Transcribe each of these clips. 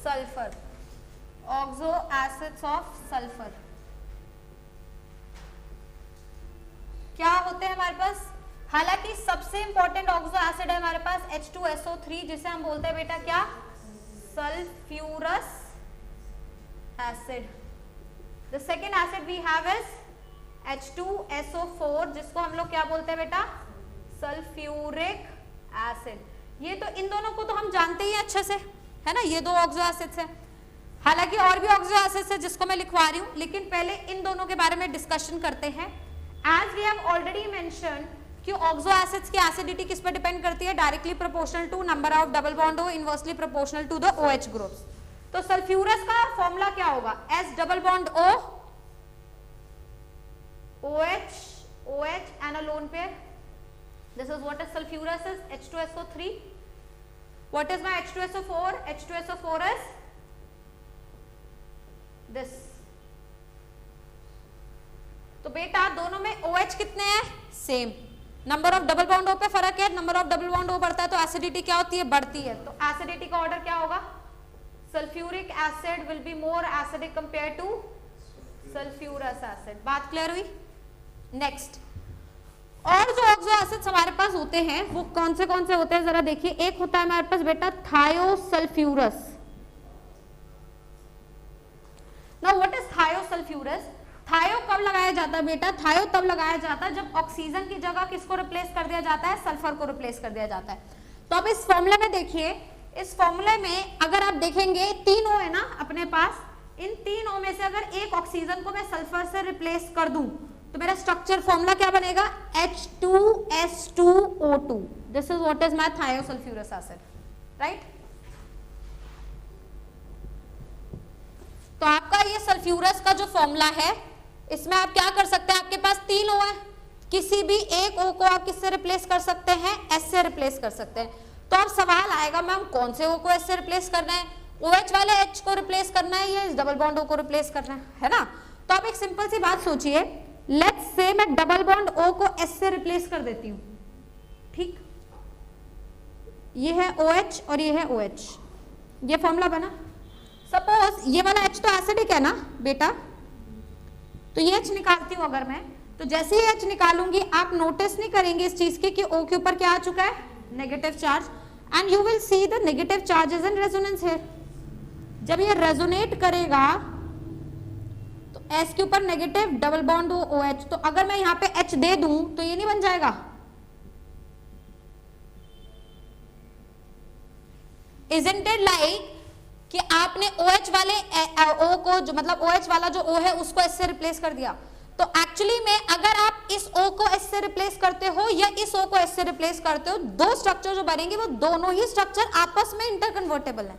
Sulphur, oxo acids of sulphur क्या होते हैं हमारे पास? हालांकि सबसे इंपॉर्टेंट ऑक्सो एसिड है हमारे पास H2SO3 जिसे हम बोलते हैं बेटा क्या? Sulphurous acid. The second acid we have is H2SO4 जिसको हम लोग क्या बोलते हैं बेटा? Sulphuric acid. ये तो इन दोनों को तो हम जानते ही अच्छे से, है ना, ये दो ऑक्सो एसिड्स हैं। हालांकि और भी ऑक्सो एसिड्स है जिसको मैं लिखवा रही हूं, लेकिन पहले इन दोनों के बारे में डिस्कशन करते हैं। As we have already mention कि ऑक्सो एसिड्स की एसिडिटी किस पर डिपेंड करती है? Directly proportional to number of double bond O, inversely proportional to the OH groups. तो सल्फ्यूरस का फॉर्मूला क्या होगा? S double bond O, OH, OH and a lone pair. This is what is sulfurous is H2SO3. What is my H2SO4? H2SO4 is this. तो बेटा दोनों में OH कितने हैं? Same. Number of double bond O पे फर्क है, number of double bond O बढ़ता है तो एसिडिटी क्या होती है? बढ़ती है। तो एसिडिटी का ऑर्डर क्या होगा? Sulphuric acid will be more acidic compare to sulphurous acid. बात क्लियर हुई? नेक्स्ट, और जो ऑक्सो एसिड्स हमारे पास होते हैं वो कौन से होते हैं जरा देखिए। एक होता है हमारे पास बेटा thiosulfurous. Now what is thiosulfurous? Thio कब लगाया जाता है बेटा? थायो तब लगाया जाता है जब ऑक्सीजन की जगह किसको रिप्लेस कर दिया जाता है? सल्फर को रिप्लेस कर दिया जाता है। तो अब इस फॉर्मूले में देखिए, इस फॉर्मूले में अगर आप देखेंगे 3 O है ना अपने पास, इन 3 O में से अगर एक ऑक्सीजन को मैं सल्फर से रिप्लेस कर दूं तो मेरा स्ट्रक्चर फॉर्मूला क्या बनेगा? H2S2O2। This is what is my thiosulfurous acid, right? तो आपका ये सल्फ्यूरस का जो फॉर्मूला है, इसमें आप क्या कर सकते हैं? आपके पास 3 O है, किसी भी एक O को आप किससे रिप्लेस कर सकते हैं? S से रिप्लेस कर सकते हैं। तो अब सवाल आएगा मैम कौन से O को S से रिप्लेस करना है? OH वाले H को रिप्लेस करना है या इस डबल बॉन्ड O को रिप्लेस करना है ना? तो आप एक सिंपल सी बात सोचिए, लेट्स से मैं डबल बॉन्ड O को S से रिप्लेस कर देती हूं, ठीक? ये है OH और ये है OH, ये फॉर्मूला बना। सपोज ये वाला H तो एसिडिक है ना बेटा, तो ये H निकालती हूं अगर मैं, तो जैसे ही H निकालूंगी आप नोटिस नहीं करेंगे इस चीज के कि O के ऊपर क्या आ चुका है? Negative charge, and you will see the negative charge is in resonance here. जब ये रेजोनेट करेगा तो S के ऊपर नेगेटिव डबल बॉन्ड OH, तो अगर मैं यहाँ पे H दे दूं तो ये नहीं बन जाएगा? Isn't it like कि आपने OH वाले O को जो मतलब OH वाला जो O है उसको S से रिप्लेस कर दिया। तो एक्चुअली में अगर आप इस O को S से रिप्लेस करते हो या इस O को S से रिप्लेस करते हो, दो स्ट्रक्चर जो बनेंगे वो दोनों ही स्ट्रक्चर आपस में इंटरकन्वर्टेबल है।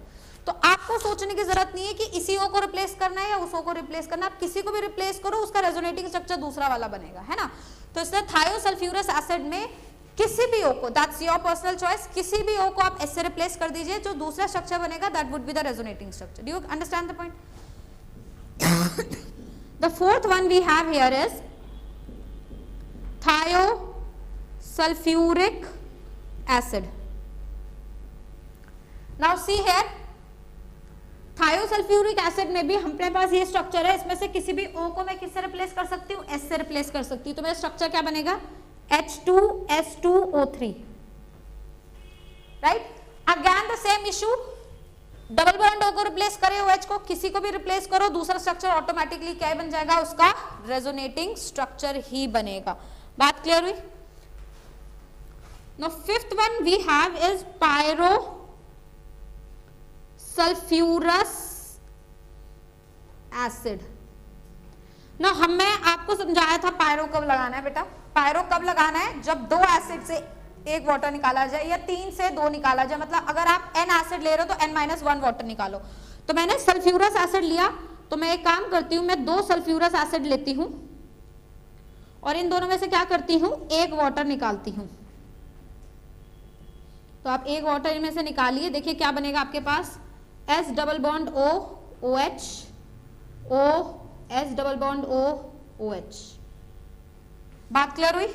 तो आपको सोचने की जरूरत नहीं है कि इसी O को रिप्लेस करना है या उस O को रिप्लेस करना है, आप किसी को भी रिप्लेस करो उसका रेजोनेटिंग स्ट्रक्चर दूसरा वाला बनेगा, है ना? तो इसलिए थायोसल्फ्यूरस एसिड में किसी भी O को, दैट्स योर पर्सनल चॉइस, किसी भी O को आप S से रिप्लेस कर दीजिए, जो दूसरा स्ट्रक्चर बनेगा that would be the resonating structure. Do you understand the point? The fourth one we have here is thiosulfuric acid. Now see here, thiosulfuric acid में भी हमारे पास ये स्ट्रक्चर है, इसमें से किसी भी O को मैं किससे रिप्लेस कर सकती हूँ? S से रिप्लेस कर सकती हूँ। तो मेरा स्ट्रक्चर क्या बनेगा? H2S2O3, right? Again the same issue, double bond O को रिप्लेस करे OH को, किसी को भी रिप्लेस करो, दूसरा स्ट्रक्चर ऑटोमेटिकली क्या बन जाएगा? उसका रेजोनेटिंग स्ट्रक्चर ही बनेगा। बात क्लियर हुई? Now fifth one we have is pyrosulphurous acid. ना मैं आपको समझाया था पायरो कब लगाना है बेटा। पायरो कब लगाना है? जब दो एसिड से एक वाटर निकाला जाए या 3 से 2 निकाला जाए, मतलब अगर आप N एसिड ले रहे हो तो N-1 वाटर निकालो। तो मैंने सल्फ्यूरस एसिड लिया, तो मैं एक काम करती हूँ, मैं 2 सल्फ्यूरस एसिड लेती हूँ और इन दोनों में से क्या करती हूँ? 1 वाटर निकालती हूँ। तो आप 1 वाटर इनमें से निकालिए, देखिए क्या बनेगा आपके पास? S double bond O OH O S double bond O OH। बात क्लियर हुई?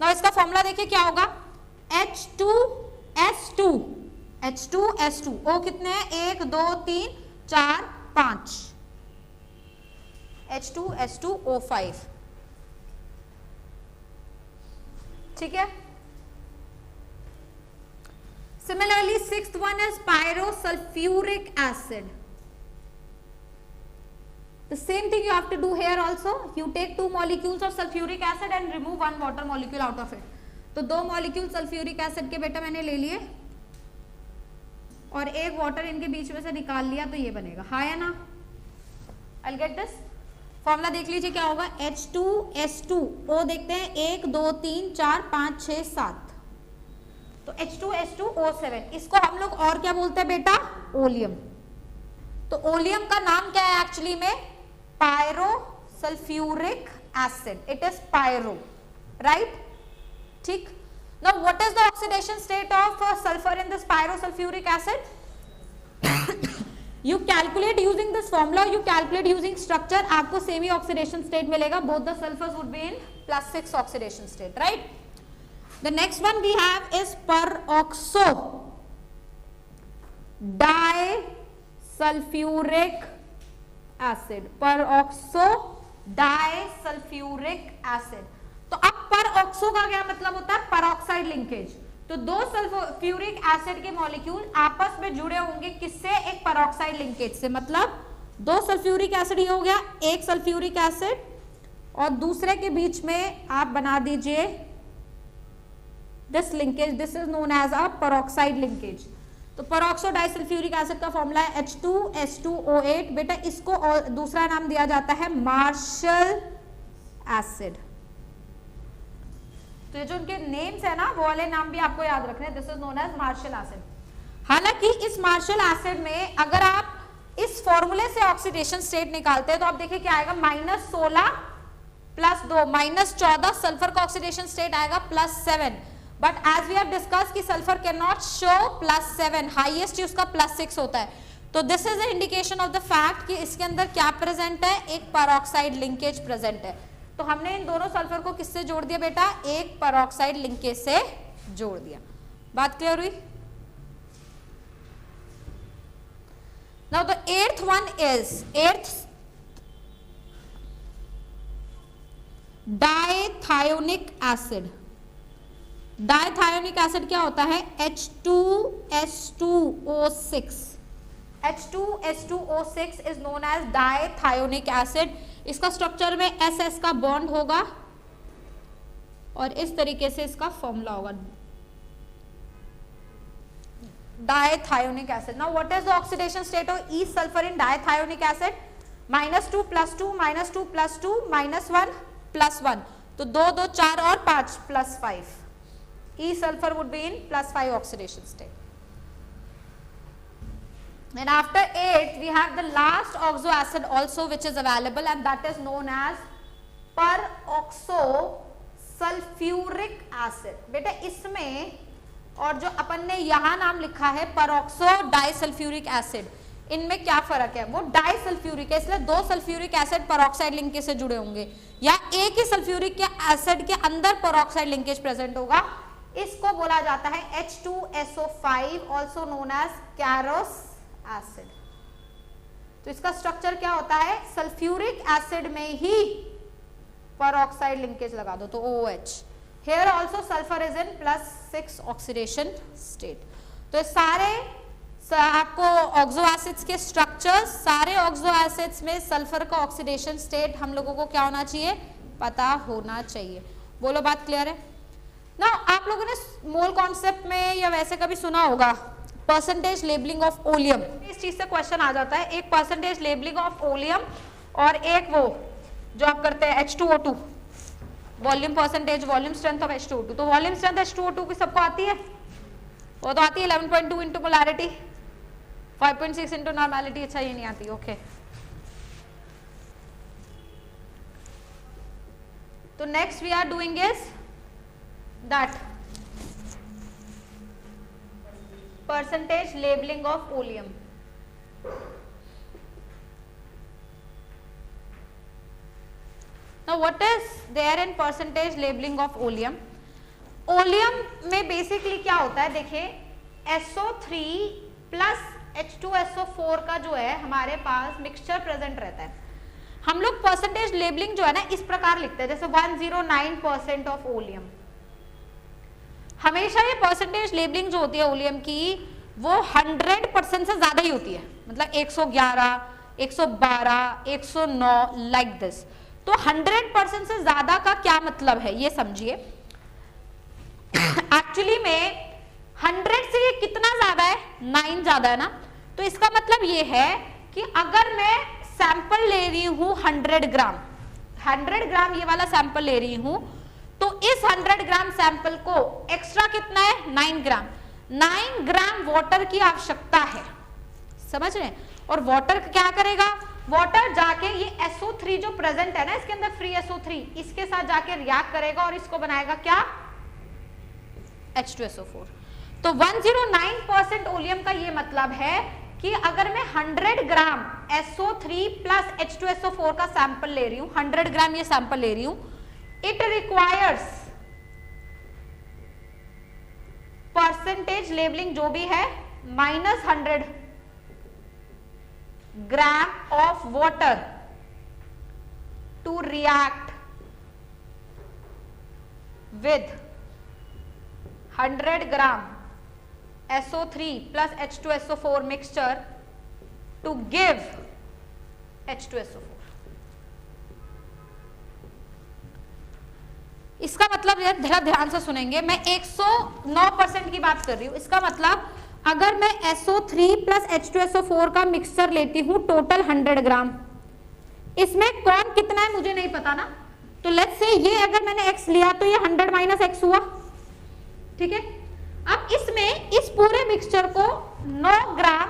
ना इसका फॉर्मूला देखिए क्या होगा? H2S2 O कितने हैं? 1 2 3, 4 5 H2SO5, ठीक है। Similarly, sixth one is pyrosulfuric acid. The same thing you have to do here also. You take 2 molecules of sulfuric acid and remove 1 water molecule out of it. तो 2 molecule sulphuric acid के बेटा मैंने ले लिए और 1 water इनके बीच में से निकाल लिया, तो ये बनेगा, हाँ या ना? I'll get this. फॉर्मूला देख लीजिए क्या होगा, H2S2O देखते हैं, 1 2 3 4 5 6 7, तो H2S2O7, इसको हम लोग और क्या बोलते हैं बेटा, ओलियम। तो ओलियम का नाम क्या है एक्चुअली में, pyrosulphuric acid, it is pyro, right, ठीक। Now what is the oxidation state of sulphur in this pyrosulphuric acid? You calculate using this formula, you calculate using structure, आपको सेमी ऑक्सीडेशन स्टेट मिलेगा, both the sulfurs would be in +6 oxidation state, right? The next one we have is peroxo disulfuric acid, peroxo disulfuric acid। तो अब peroxo का क्या मतलब होता है, peroxide linkage। तो 2 सल्फ्यूरिक एसिड के मॉलिक्यूल आपस में जुड़े होंगे किससे, एक पेरोक्साइड लिंकेज से, मतलब 2 सल्फ्यूरिक एसिड ही हो गया, एक सल्फ्यूरिक एसिड और दूसरे के बीच में आप बना दीजिए this linkage, this is known as a peroxide linkage. तो पेरोक्सो डाइसल्फ्यूरिक एसिड का फॉर्मूला है H2S2O8, बेटा इसको और दूसरा नाम दिया जाता है मार्शल एसिड। तो ये जो उनके नेम्स है ना, वो वाले नाम भी आपको याद रखने हैं, this is known as Marshall acid. हालांकि इस मार्शल एसिड में अगर आप इस फॉर्मूले से ऑक्सीडेशन स्टेट निकालते हैं तो आप देखिए क्या आएगा, -16 + 2 -14, सल्फर का ऑक्सीडेशन स्टेट आएगा +7, but as we have discuss कि sulphur can not show +7, highest ही उसका +6 होता है। तो this is a indication of the fact कि इसके अंदर क्या प्रेजेंट है, एक पेरोक्साइड लिंकेज प्रेजेंट है। तो हमने इन दोनों सल्फर को किससे जोड़ दिया बेटा, एक पेरोक्साइड लिंकेज से जोड़ दिया। बात क्लियर हुई? Now the 8th one is dithionic acid. Dithionic acid क्या होता है, H2S2O6, H2S2O6 is known as dithionic acid. इसका स्ट्रक्चर में SS का बॉन्ड होगा और इस तरीके से इसका फॉर्मूला होगा, dithionic acid. Now what is the oxidation state of each sulphur in dithionic acid, -2 + 2 -2 + 2 -1 + 1, तो 2 2 4 और 5 +5, each sulphur would be in +5 oxidation state. And after 8 we have the last oxo acid also which is available and that is known as peroxosulfuric acid। बेटा इसमें और जो अपन ने यहाँ नाम लिखा है peroxo disulfuric acid, इनमें क्या फर्क है, वो डाइसल्फ्यूरिक है, इसलिए 2 सल्फ्यूरिक एसिड पेरोक्साइड लिंकेज से जुड़े होंगे, या एक ही सल्फ्यूरिक के एसिड के अंदर पेरोक्साइड लिंकेज प्रेजेंट होगा, इसको बोला जाता है H2SO5 also known as Carolus acid. तो इसका स्ट्रक्चर क्या होता है, सल्फ्यूरिक एसिड में ही पेरोक्साइड लिंकेज लगा दो तो OH। Here also sulphur is in +6 oxidation state. तो सारे आपको ऑक्सो एसिड्स के स्ट्रक्चर्स, सारे ऑक्सो एसिड्स में सल्फर का ऑक्सीडेशन स्टेट हम लोगों को क्या होना चाहिए, पता होना चाहिए। बोलो बात क्लियर है ना? आप लोगों ने मोल कॉन्सेप्ट में या वैसे कभी सुना होगा परसेंटेज लेबलिंग ऑफ ओलियम, इस चीज से क्वेश्चन आ जाता है, एक परसेंटेज लेबलिंग ऑफ ओलियम और एक वो जो आप करते हैं H2O2, volume percentage, volume strength of H2O2। तो वॉल्यूम स्ट्रेंथ H2O2 की सबको आती है, वो तो आती है 11.2 इंटू पोलैरिटी, 5.6 इंटू नॉर्मैलिटी, अच्छा ये नहीं आती, ओके। तो next we are doing is that percentage labeling of oleum। Now what is there in percentage labeling of oleum? oleum में basically क्या होता है, देखिए SO3 + H2SO4 का जो है हमारे पास मिक्सचर प्रेजेंट रहता है, हम लोग परसेंटेज लेबलिंग जो है ना इस प्रकार लिखते हैं, जैसे 109% ऑफ ओलियम। हमेशा ये परसेंटेज लेबलिंग जो होती है ओलियम की वो 100% से ज्यादा ही होती है, मतलब 111, 112, 109 लाइक दिस। तो 100% से ज्यादा का क्या मतलब है ये समझिए। एक्चुअली में 100 से ये कितना ज्यादा है, 9 ज्यादा है ना। तो इसका मतलब ये है कि अगर मैं सैंपल ले रही हूं 100 ग्राम, 100 ग्राम ये वाला सैंपल ले रही हूं, तो इस 100 ग्राम सैंपल को एक्स्ट्रा कितना है, 9 ग्राम। 9 ग्राम वाटर की आवश्यकता है, समझ रहे हैं। और वाटर क्या करेगा, वाटर जाके ये SO3 जो प्रेजेंट है ना इसके अंदर, फ्री SO3, इसके साथ जाके रिएक्ट करेगा और इसको बनाएगा क्या, H2SO4। तो 109% ओलियम का ये मतलब है कि अगर मैं 100 ग्राम SO3 प्लस H2SO4 का सैंपल ले रही हूं, 100 ग्राम ये सैंपल ले रही हूं, इट रिक्वायर्स परसेंटेज लेबलिंग जो भी है -100 gram of water to react with 100 gram SO3 plus H2SO4 mixture to give H2SO4। इसका मतलब जरा ध्यान से सुनेंगे, मैं 109% की बात कर रही हूं। इसका मतलब अगर मैं SO3 plus H2SO4 का मिक्सचर लेती हूं टोटल 100 ग्राम, इसमें कौन कितना है मुझे नहीं पता ना, तो लेट्स से ये अगर मैंने x लिया तो ये 100 माइनस x हुआ, ठीक है। अब इसमें इस पूरे मिक्सचर को 9 ग्राम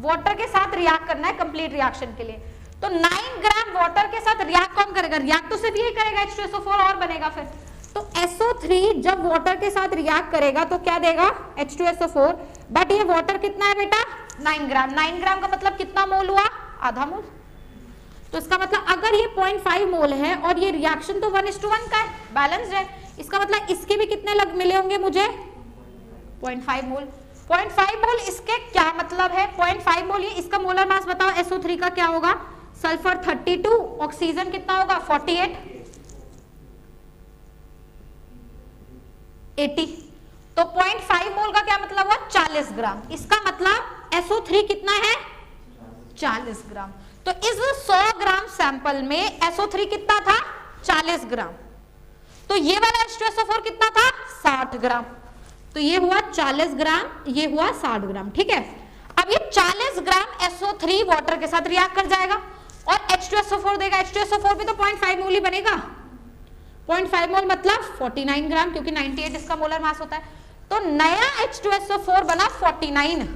वाटर के साथ रिएक्ट करना है कंप्लीट रिएक्शन के लिए। तो 9 ग्राम वाटर के साथ रिएक्ट कौन करेगा, रिएक्ट तो सिर्फ ये करेगा, H2SO4 और बनेगा फिर। तो SO3 जब वाटर के साथ रिएक्ट करेगा तो क्या देगा, H2SO4, बट ये वाटर कितना है बेटा, 9 ग्राम। 9 ग्राम का मतलब कितना मोल हुआ, आधा मोल। तो इसका मतलब अगर ये 0.5 मोल है और ये रिएक्शन तो 1:1 का है, बैलेंस्ड है, इसका मतलब इसके भी कितने मिले होंगे मुझे, 0.5 मोल। 0.5 मोल इसके क्या मतलब है, 0.5 मोल ये इसका मोलर मास बताओ, SO3 का क्या होगा, सल्फर 32, ऑक्सीजन कितना होगा 48, 80। तो 0.5 मोल का क्या मतलब हुआ, 40 ग्राम। इसका मतलब SO3 कितना है, 40 ग्राम। तो इस 100 ग्राम सैंपल में SO3 कितना था, 40 ग्राम। तो ये वाला H2SO4 कितना था, 60 ग्राम। तो ये हुआ 40 ग्राम, ये हुआ 60 ग्राम, ठीक है। अब ये 40 ग्राम SO3 वाटर के साथ रिएक्ट कर जाएगा और H2SO4 देगा। H2SO4 भी तो 0.5 मोल ही बनेगा, 0.5 मोल मतलब 49 ग्राम, क्योंकि 98 इसका मोलर मास होता है। तो नया H2SO4 बना 49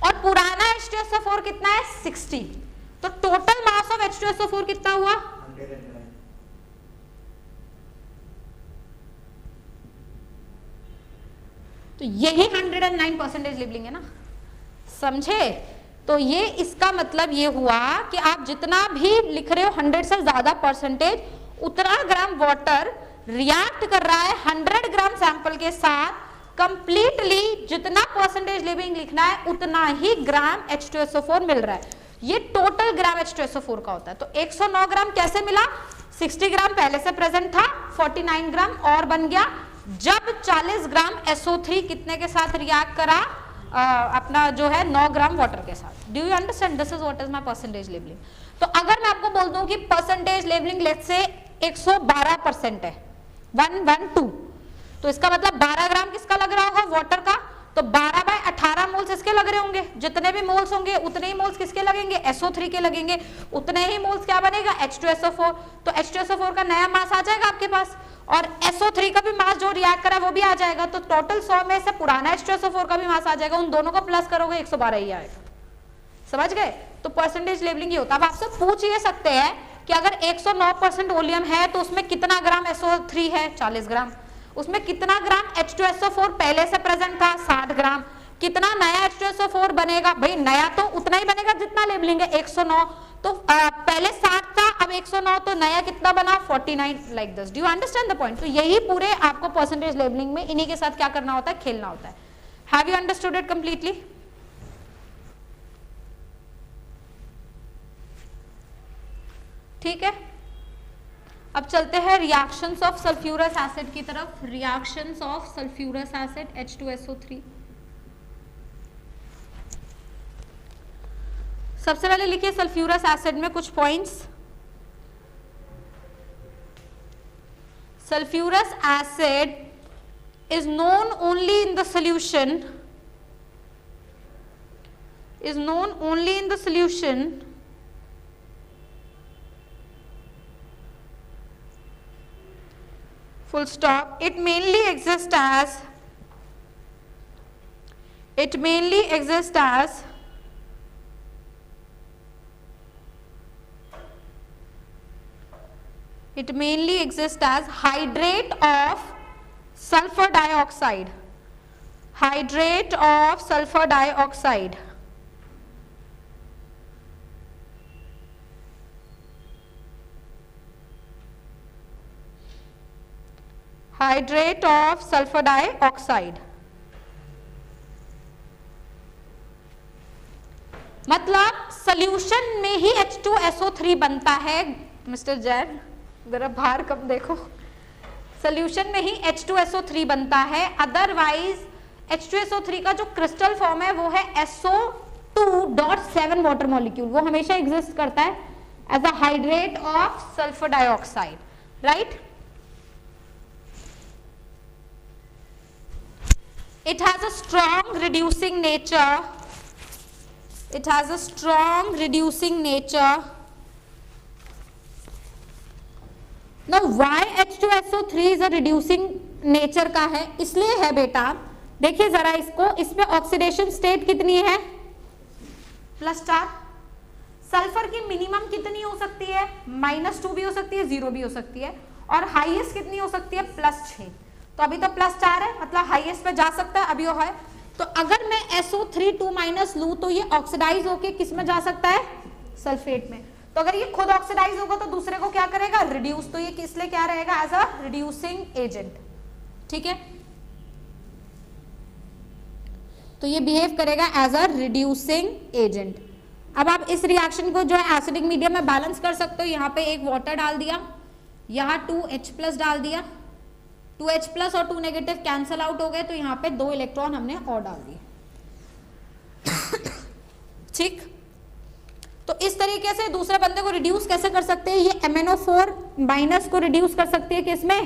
और पुराना H2SO4 कितना है, 60। तो टोटल मास ऑफ H2SO4 कितना हुआ, 109। तो यही 109% लेबलिंग है ना, समझे। तो ये इसका मतलब ये हुआ कि आप जितना भी लिख रहे हो 100 से ज्यादा परसेंटेज, उतना ग्राम वाटर रिएक्ट कर रहा है 100 ग्राम सैंपल के साथ, कंप्लीटली जितना परसेंटेज लेबलिंग लिखना है उतना ही ग्राम H2SO4 मिल रहा है। ये टोटल ग्राम H2SO4 का होता है। तो 109 ग्राम कैसे मिला, 60 ग्राम पहले से प्रेजेंट था, 49 ग्राम और बन गया जब 40 ग्राम SO3 कितने के साथ रिएक्ट करा, अपना जो है 9 ग्राम वाटर के साथ। Do you understand, this is what is my percentage labelling. तो अगर मैं आपको बोल दूं कि परसेंटेज लेबलिंग लेट्स से 112% है, 112, तो इसका मतलब 12 ग्राम किसका लग रहा होगा, वाटर का। तो 12/18 मोल्स इसके लग रहे होंगे, जितने भी मोल्स होंगे उतने ही मोल्स किसके लगेंगे, SO3 के लगेंगे, उतने ही मोल्स क्या बनेगा, H2SO4। तो H2SO4 का नया मास आ जाएगा आपके पास और SO3 का भी मास जो रिएक्ट करा वो भी आ जाएगा। तो टोटल 100 में से पुराना H2SO4 का भी मास आ जाएगा, उन दोनों को प्लस करोगे 112 ही आएगा, समझ गए। तो परसेंटेज लेबलिंग ये होता है। अब आपसे पूछ ये सकते हैं कि अगर 109% ओलियम है तो उसमें कितना ग्राम SO3 है, 40 ग्राम, उसमें कितना ग्राम H2SO4 पहले से प्रेजेंट था, 60 ग्राम, कितना नया H2SO4 बनेगा, भाई नया तो उतना ही बनेगा जितना लेबलिंग है, 109। तो पहले 60 था, अब 109, तो नया कितना बना, 49, like this. Do you understand the point. तो यही पूरे आपको परसेंटेज लेबलिंग में इन्हीं के साथ क्या करना होता है, खेलना होता है। Have you understood it completely. ठीक है, अब चलते हैं रिएक्शंस ऑफ सल्फ्यूरस एसिड की तरफ। Reactions of sulphurous acid H2SO3। सबसे पहले लिखिए सल्फ्यूरस एसिड में कुछ points. Sulphurous acid is known only in the solution, full stop. It mainly exists as hydrate of sulfur dioxide. Hydrate of sulfur dioxide. Hydrate of sulfur dioxide. मतलब solution में ही H2SO3 बनता है। Mister Jain जरा बाहर कम देखो। Solution में ही H2SO3 बनता है, अदरवाइज H2SO3 का जो क्रिस्टल फॉर्म है वो है SO2.7 वाटर मॉलिक्यूल, वो हमेशा एग्जिस्ट करता है as a hydrate of sulphur dioxide, right. It has a strong reducing nature. Now why H2SO3 is a reducing nature का है? इसलिए है बेटा, देखिए जरा इसको, इसमें ऑक्सीडेशन स्टेट कितनी है? +4। सल्फर की मिनिमम कितनी हो सकती है? -2 भी हो सकती है, 0 भी हो सकती है, और हाईएस्ट कितनी हो सकती है? +6। तो अभी तो +4 है, मतलब हाईएस्ट पे जा सकता है, अभी वो है। तो अगर मैं SO3 2- लूं तो ये ऑक्सीडाइज होके किस में जा सकता है? सल्फेट में। तो अगर ये खुद ऑक्सीडाइज होगा तो दूसरे को क्या करेगा? रिड्यूस। तो ये किस लिए क्या रहेगा? एज अ रिड्यूसिंग एजेंट, ठीक है। तो ये बिहेव करेगा एज अ रिड्यूसिंग एजेंट। अब आप इस रिएक्शन को जो है एसिडिक मीडियम में बैलेंस कर सकते हो। यहाँ पे एक वाटर डाल दिया, यहाँ 2H+ डाल दिया, 2H+ और 2 नेगेटिव कैंसल आउट हो गए, तो यहाँ पे 2 इलेक्ट्रॉन हमने और डाल दिए, ठीक। तो इस तरीके से दूसरे बंदे को रिड्यूस कैसे कर सकते हैं? ये MnO4- को रिड्यूस कर सकती है किसमें?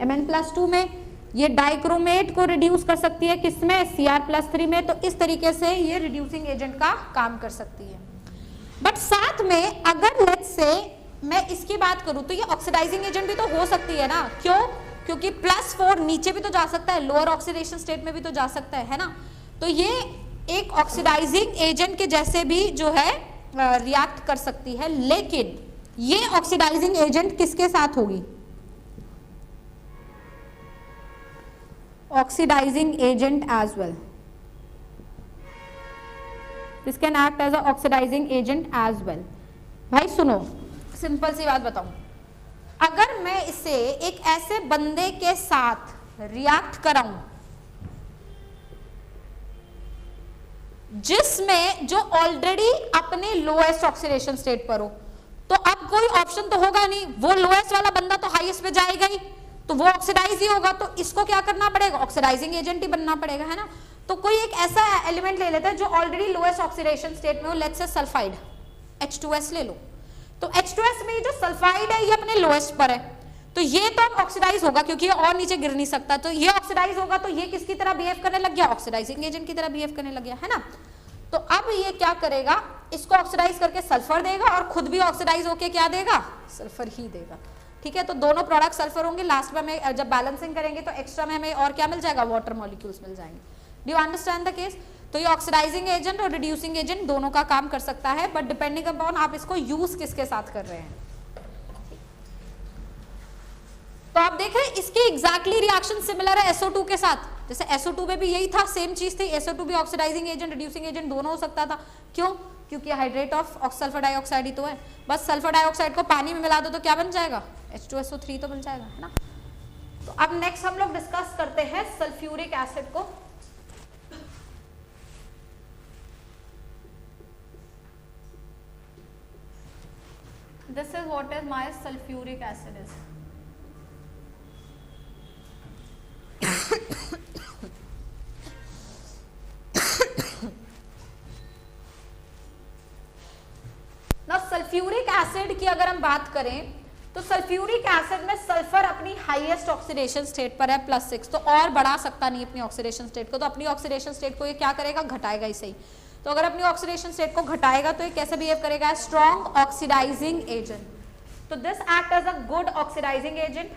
Mn+2 में। ये डाइक्रोमेट को रिड्यूस कर सकती है किसमें? Cr+3 में। तो इस तरीके से ये रिड्यूसिंग एजेंट का काम कर सकती है। बट साथ में अगर लेट्स से मैं इसकी बात करूं तो ये ऑक्सीडाइजिंग एजेंट भी तो हो सकती है ना। क्यों? क्योंकि +4 नीचे भी तो जा सकता है, लोअर ऑक्सीडेशन स्टेट में भी तो जा सकता है ना। तो ये एक ऑक्सीडाइजिंग एजेंट के जैसे भी जो है रिएक्ट कर सकती है, लेकिन ये ऑक्सीडाइजिंग एजेंट किसके साथ होगी? Oxidising agent as well. This can act as a oxidising agent as well. भाई सुनो, सिंपल सी बात बताऊं, अगर मैं इसे एक ऐसे बंदे के साथ रिएक्ट कराऊं जिसमें जो ऑलरेडी अपने लोएस्ट ऑक्सीडेशन स्टेट पर हो, तो अब कोई ऑप्शन तो होगा नहीं, वो लोएस्ट वाला बंदा तो हाईएस्ट पे जाएगा ही, तो वो ऑक्सीडाइज ही होगा। तो इसको क्या करना पड़ेगा? ऑक्सीडाइजिंग एजेंट ही बनना पड़ेगा, है ना। तो कोई एक ऐसा एलिमेंट ले लेते हैं जो ऑलरेडी लोएस्ट ऑक्सीडेशन स्टेट में हो, लेट्स से सल्फाइड, H2S ले लो। तो H2S में जो सल्फाइड है ये अपने लोएस्ट पर है, तो ये तो ऑक्सीडाइज होगा क्योंकि ये और नीचे गिर नहीं सकता। तो ये ऑक्सीडाइज होगा, तो ये किसकी तरह बिहेव करने लग गया? ऑक्सीडाइजिंग एजेंट की तरह बिहेव करने लग गया, है ना। तो अब ये क्या करेगा? इसको ऑक्सीडाइज करके सल्फर देगा और खुद भी ऑक्सीडाइज होके क्या देगा? सल्फर ही देगा, ठीक है। तो दोनों प्रोडक्ट सल्फर होंगे। लास्ट में हमें जब बैलेंसिंग करेंगे तो एक्स्ट्रा में हमें और क्या मिल जाएगा? वाटर मॉलिक्यूल्स मिल जाएंगे। Do you understand the case? तो ये ऑक्सीडाइजिंग एजेंट और रिड्यूसिंग एजेंट दोनों का काम कर सकता है, बट डिपेंडिंग अपॉन आप इसको यूज किसके साथ कर रहे हैं। तो आप देख रहे हैं इसकी एग्जैक्टली रिएक्शन सिमिलर है SO2 के साथ। जैसे SO2 में भी यही था, सेम चीज थी। SO2 भी ऑक्सीडाइजिंग एजेंट, रिड्यूसिंग एजेंट दोनों हो सकता था। क्यों? क्योंकि हाइड्रेट ऑफ सल्फर डाइऑक्साइड ही तो है। बस सल्फर डाइऑक्साइड को पानी में मिला दो तो क्या बन जाएगा? H2SO3 तो बन जाएगा, है ना। तो अब नेक्स्ट हम लोग डिस्कस करते हैं सल्फ्यूरिक एसिड को। This is what is my sulfuric acid is. ना सल्फ्यूरिक एसिड की अगर हम बात करें तो सल्फ्यूरिक एसिड में सल्फर अपनी हाईएस्ट ऑक्सीडेशन स्टेट पर है +6, तो और बढ़ा सकता नहीं अपनी ऑक्सीडेशन स्टेट को, तो अपनी ऑक्सीडेशन स्टेट को ये क्या करेगा, घटाएगा ही सही। तो अगर अपनी ऑक्सीडेशन स्टेट को घटाएगा तो ये कैसे बिहेव करेगा, स्ट्रॉन्ग ऑक्सीडाइजिंग एजेंट। तो this act as a good oxidising agent.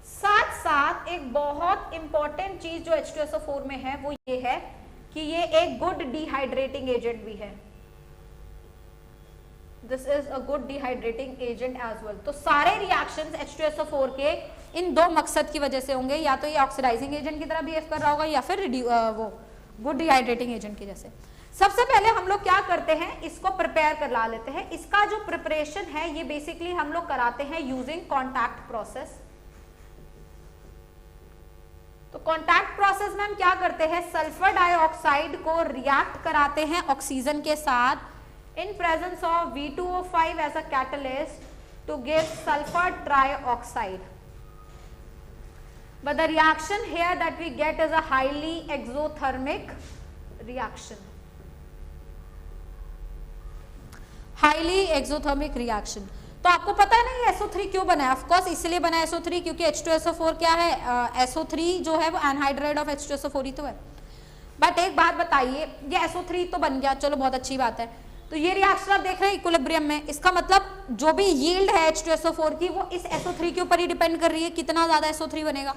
साथ साथ एक बहुत इंपॉर्टेंट चीज जो H2SO4 में है वो ये है कि ये एक गुड डिहाइड्रेटिंग एजेंट भी है। This is a good dehydrating agent as well. तो सारे रिएक्शंस H2SO4 के इन दो मकसद की वजह से होंगे, या तो ये ऑक्सीडाइजिंग एजेंट की तरह बिहेव कर रहा होगा या फिर वो गुड डिहाइड्रेटिंग एजेंट की जैसे। सबसे पहले हम लोग क्या करते हैं, इसको प्रिपेयर कर ला लेते हैं। इसका जो प्रिपरेशन है ये बेसिकली हम लोग कराते हैं यूजिंग कॉन्टैक्ट प्रोसेस। तो कॉन्टैक्ट प्रोसेस में हम क्या करते हैं, सल्फर डाइऑक्साइड को रिएक्ट कराते हैं ऑक्सीजन के साथ in presence of V2O5 as a catalyst to give sulfur trioxide. But the reaction here that we get is a highly exothermic reaction. Highly exothermic reaction. तो आपको पता है ना ये SO3 क्यों बना है? ऑफ कोर्स इसलिए बना है SO3 क्योंकि H2SO4 क्या है, SO3 जो है वो एनहाइड्राइड ऑफ H2SO4 ही तो है। बट एक बात बताइए, ये SO3 तो बन गया, चलो बहुत अच्छी बात है। तो ये रिएक्शन आप देख रहे हैं इक्विलिब्रियम में, इसका मतलब जो भी यील्ड है H2SO4 की वो इस SO3 के ऊपर ही डिपेंड कर रही है, कितना ज्यादा SO3 बनेगा।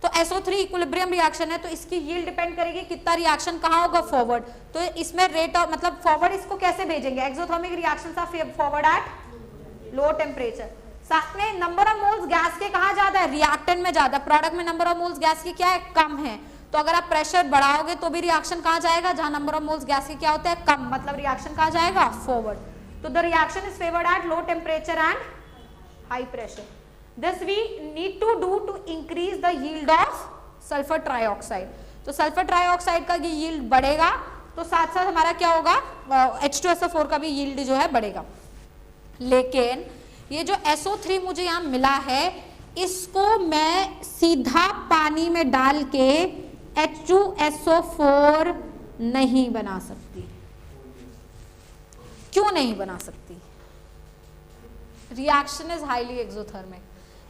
तो SO3 इक्विलिब्रियम रिएक्शन है तो इसकी यील्ड डिपेंड करेगी कितना रिएक्शन कहाँ होगा, फॉरवर्ड। तो इसमें रेट ऑफ मतलब फॉरवर्ड इसको कैसे भेजेंगे, exothermic reactions are forward at low temperature. साथ में नंबर ऑफ मोल्स गैस के कहाँ ज्यादा है, रिएक्टेंट में ज्यादा, प्रोडक्ट में नंबर ऑफ मोल्स गैस के क्या है, कम है। तो अगर आप प्रेशर बढ़ाओगे तो भी रिएक्शन कहाँ जाएगा, जहां नंबर ऑफ मोल्स गैस के क्या होता है, कम, मतलब रिएक्शन कहाँ जाएगा, फॉरवर्ड। तो the reaction is favoured at low temperature and high pressure. This we need to do to increase the yield of sulphur trioxide. तो सल्फर ट्राइऑक्साइड का ये यील्ड बढ़ेगा तो साथ साथ हमारा क्या होगा, H2SO4 का भी यील्ड जो है बढ़ेगा। लेकिन ये जो SO3 मुझे यहाँ मिला है इसको मैं सीधा पानी में डाल के H2SO4 नहीं बना सकती। क्यों नहीं बना सकती, रिएक्शन इज हाईली एक्सोथर्मिक।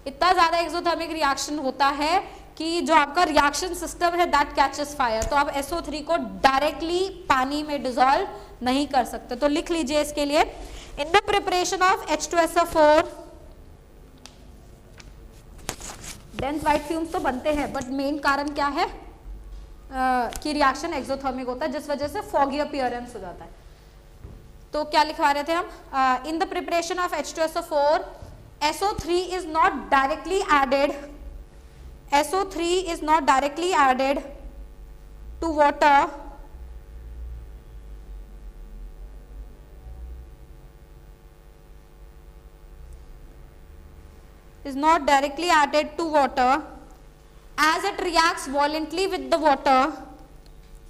इतना ज्यादा एक्सोथर्मिक रिएक्शन होता है कि जो आपका रिएक्शन सिस्टम है दैट कैचेस फायर। तो आप SO3 को डायरेक्टली पानी में डिसॉल्व नहीं कर सकते। तो लिख लीजिए इसके लिए, in the preparation of H2SO4 dense white fumes तो बनते हैं बट मेन कारण क्या है कि रिएक्शन एक्सोथर्मिक होता है जिस वजह से फॉगी अपीयरेंस हो जाता है। तो क्या लिखवा रहे थे हम, in the preparation of H2SO4 SO3 is not directly added, SO3 is not directly added to water is not directly added to water as it reacts violently with the water,